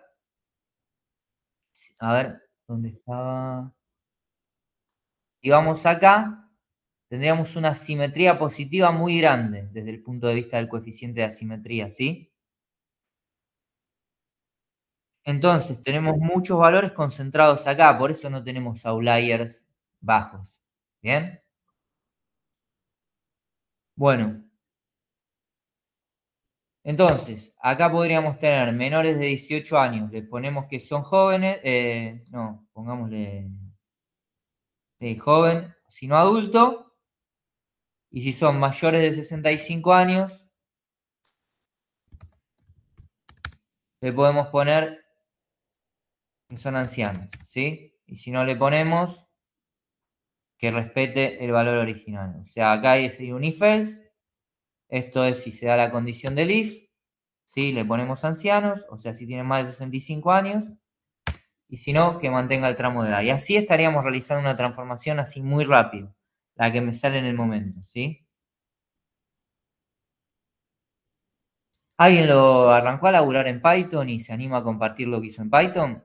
S2: a ver, ¿dónde estaba? Y vamos acá, tendríamos una simetría positiva muy grande desde el punto de vista del coeficiente de asimetría, ¿sí? Entonces, tenemos muchos valores concentrados acá, por eso no tenemos outliers bajos. ¿Bien? Bueno, entonces, acá podríamos tener menores de 18 años, les ponemos que son jóvenes, no, pongámosle joven, sino adulto, y si son mayores de 65 años, le podemos poner que son ancianos, ¿sí? Y si no le ponemos, que respete el valor original. O sea, acá hay un if else, esto es si se da la condición del if, ¿sí? Le ponemos ancianos, o sea, si tienen más de 65 años, y si no, que mantenga el tramo de edad. Y así estaríamos realizando una transformación así muy rápido, la que me sale en el momento, ¿sí? ¿Alguien lo arrancó a laburar en Python y se anima a compartir lo que hizo en Python?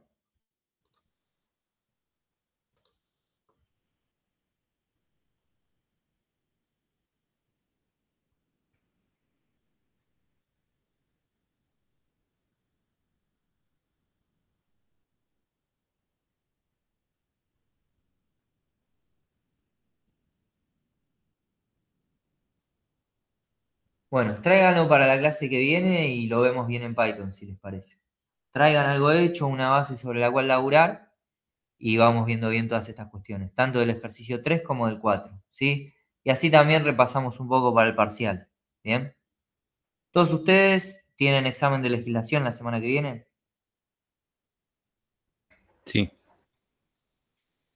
S2: Bueno, tráiganlo para la clase que viene y lo vemos bien en Python, si les parece. Traigan algo hecho, una base sobre la cual laburar y vamos viendo bien todas estas cuestiones, tanto del ejercicio 3 como del 4, ¿sí? Y así también repasamos un poco para el parcial, ¿bien? ¿Todos ustedes tienen examen de legislación la semana que viene?
S4: Sí.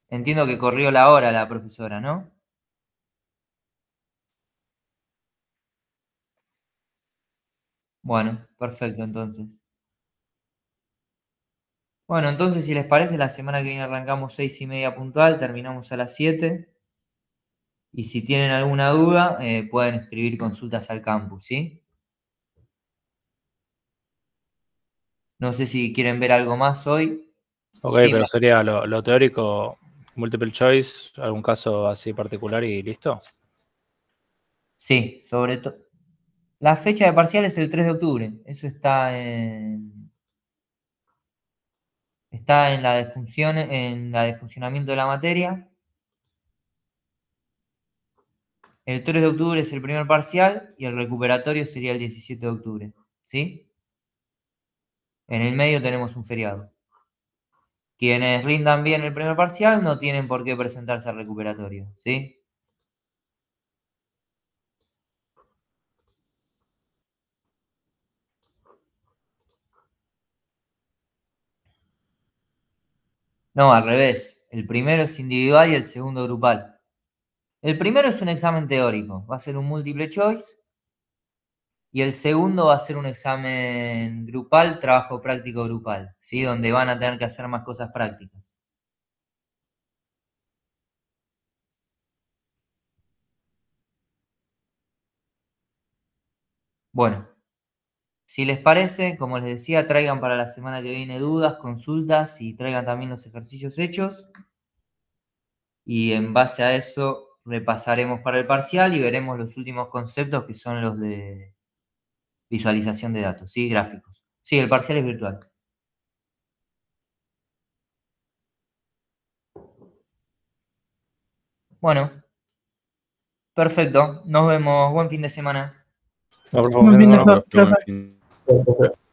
S2: Entiendo que corrió la hora la profesora, ¿no? Bueno, perfecto, entonces. Bueno, entonces, si les parece, la semana que viene arrancamos 6:30 puntual, terminamos a las 7. Y si tienen alguna duda, pueden escribir consultas al campus, ¿sí? No sé si quieren ver algo más hoy.
S9: Ok,
S2: Sí,
S9: pero sería lo teórico, multiple choice, algún caso así particular y listo.
S2: sí, sobre todo. La fecha de parcial es el 3 de octubre. Eso está en la de funcionamiento de la materia. El 3 de octubre es el primer parcial y el recuperatorio sería el 17 de octubre. ¿Sí? En el medio tenemos un feriado. Quienes rindan bien el primer parcial no tienen por qué presentarse al recuperatorio. ¿Sí? No, al revés. El primero es individual y el segundo grupal. El primero es un examen teórico. Va a ser un multiple choice. Y el segundo va a ser un examen grupal, trabajo práctico grupal, ¿sí? Donde van a tener que hacer más cosas prácticas. Bueno, si les parece, como les decía, traigan para la semana que viene dudas, consultas y traigan también los ejercicios hechos. Y en base a eso repasaremos para el parcial y veremos los últimos conceptos que son los de visualización de datos, ¿sí? Gráficos. Sí, el parcial es virtual. Bueno, perfecto. Nos vemos. Buen fin de semana.
S9: No, por
S10: Buen fin de
S9: favor,
S10: semana, profe.
S4: Buen fin.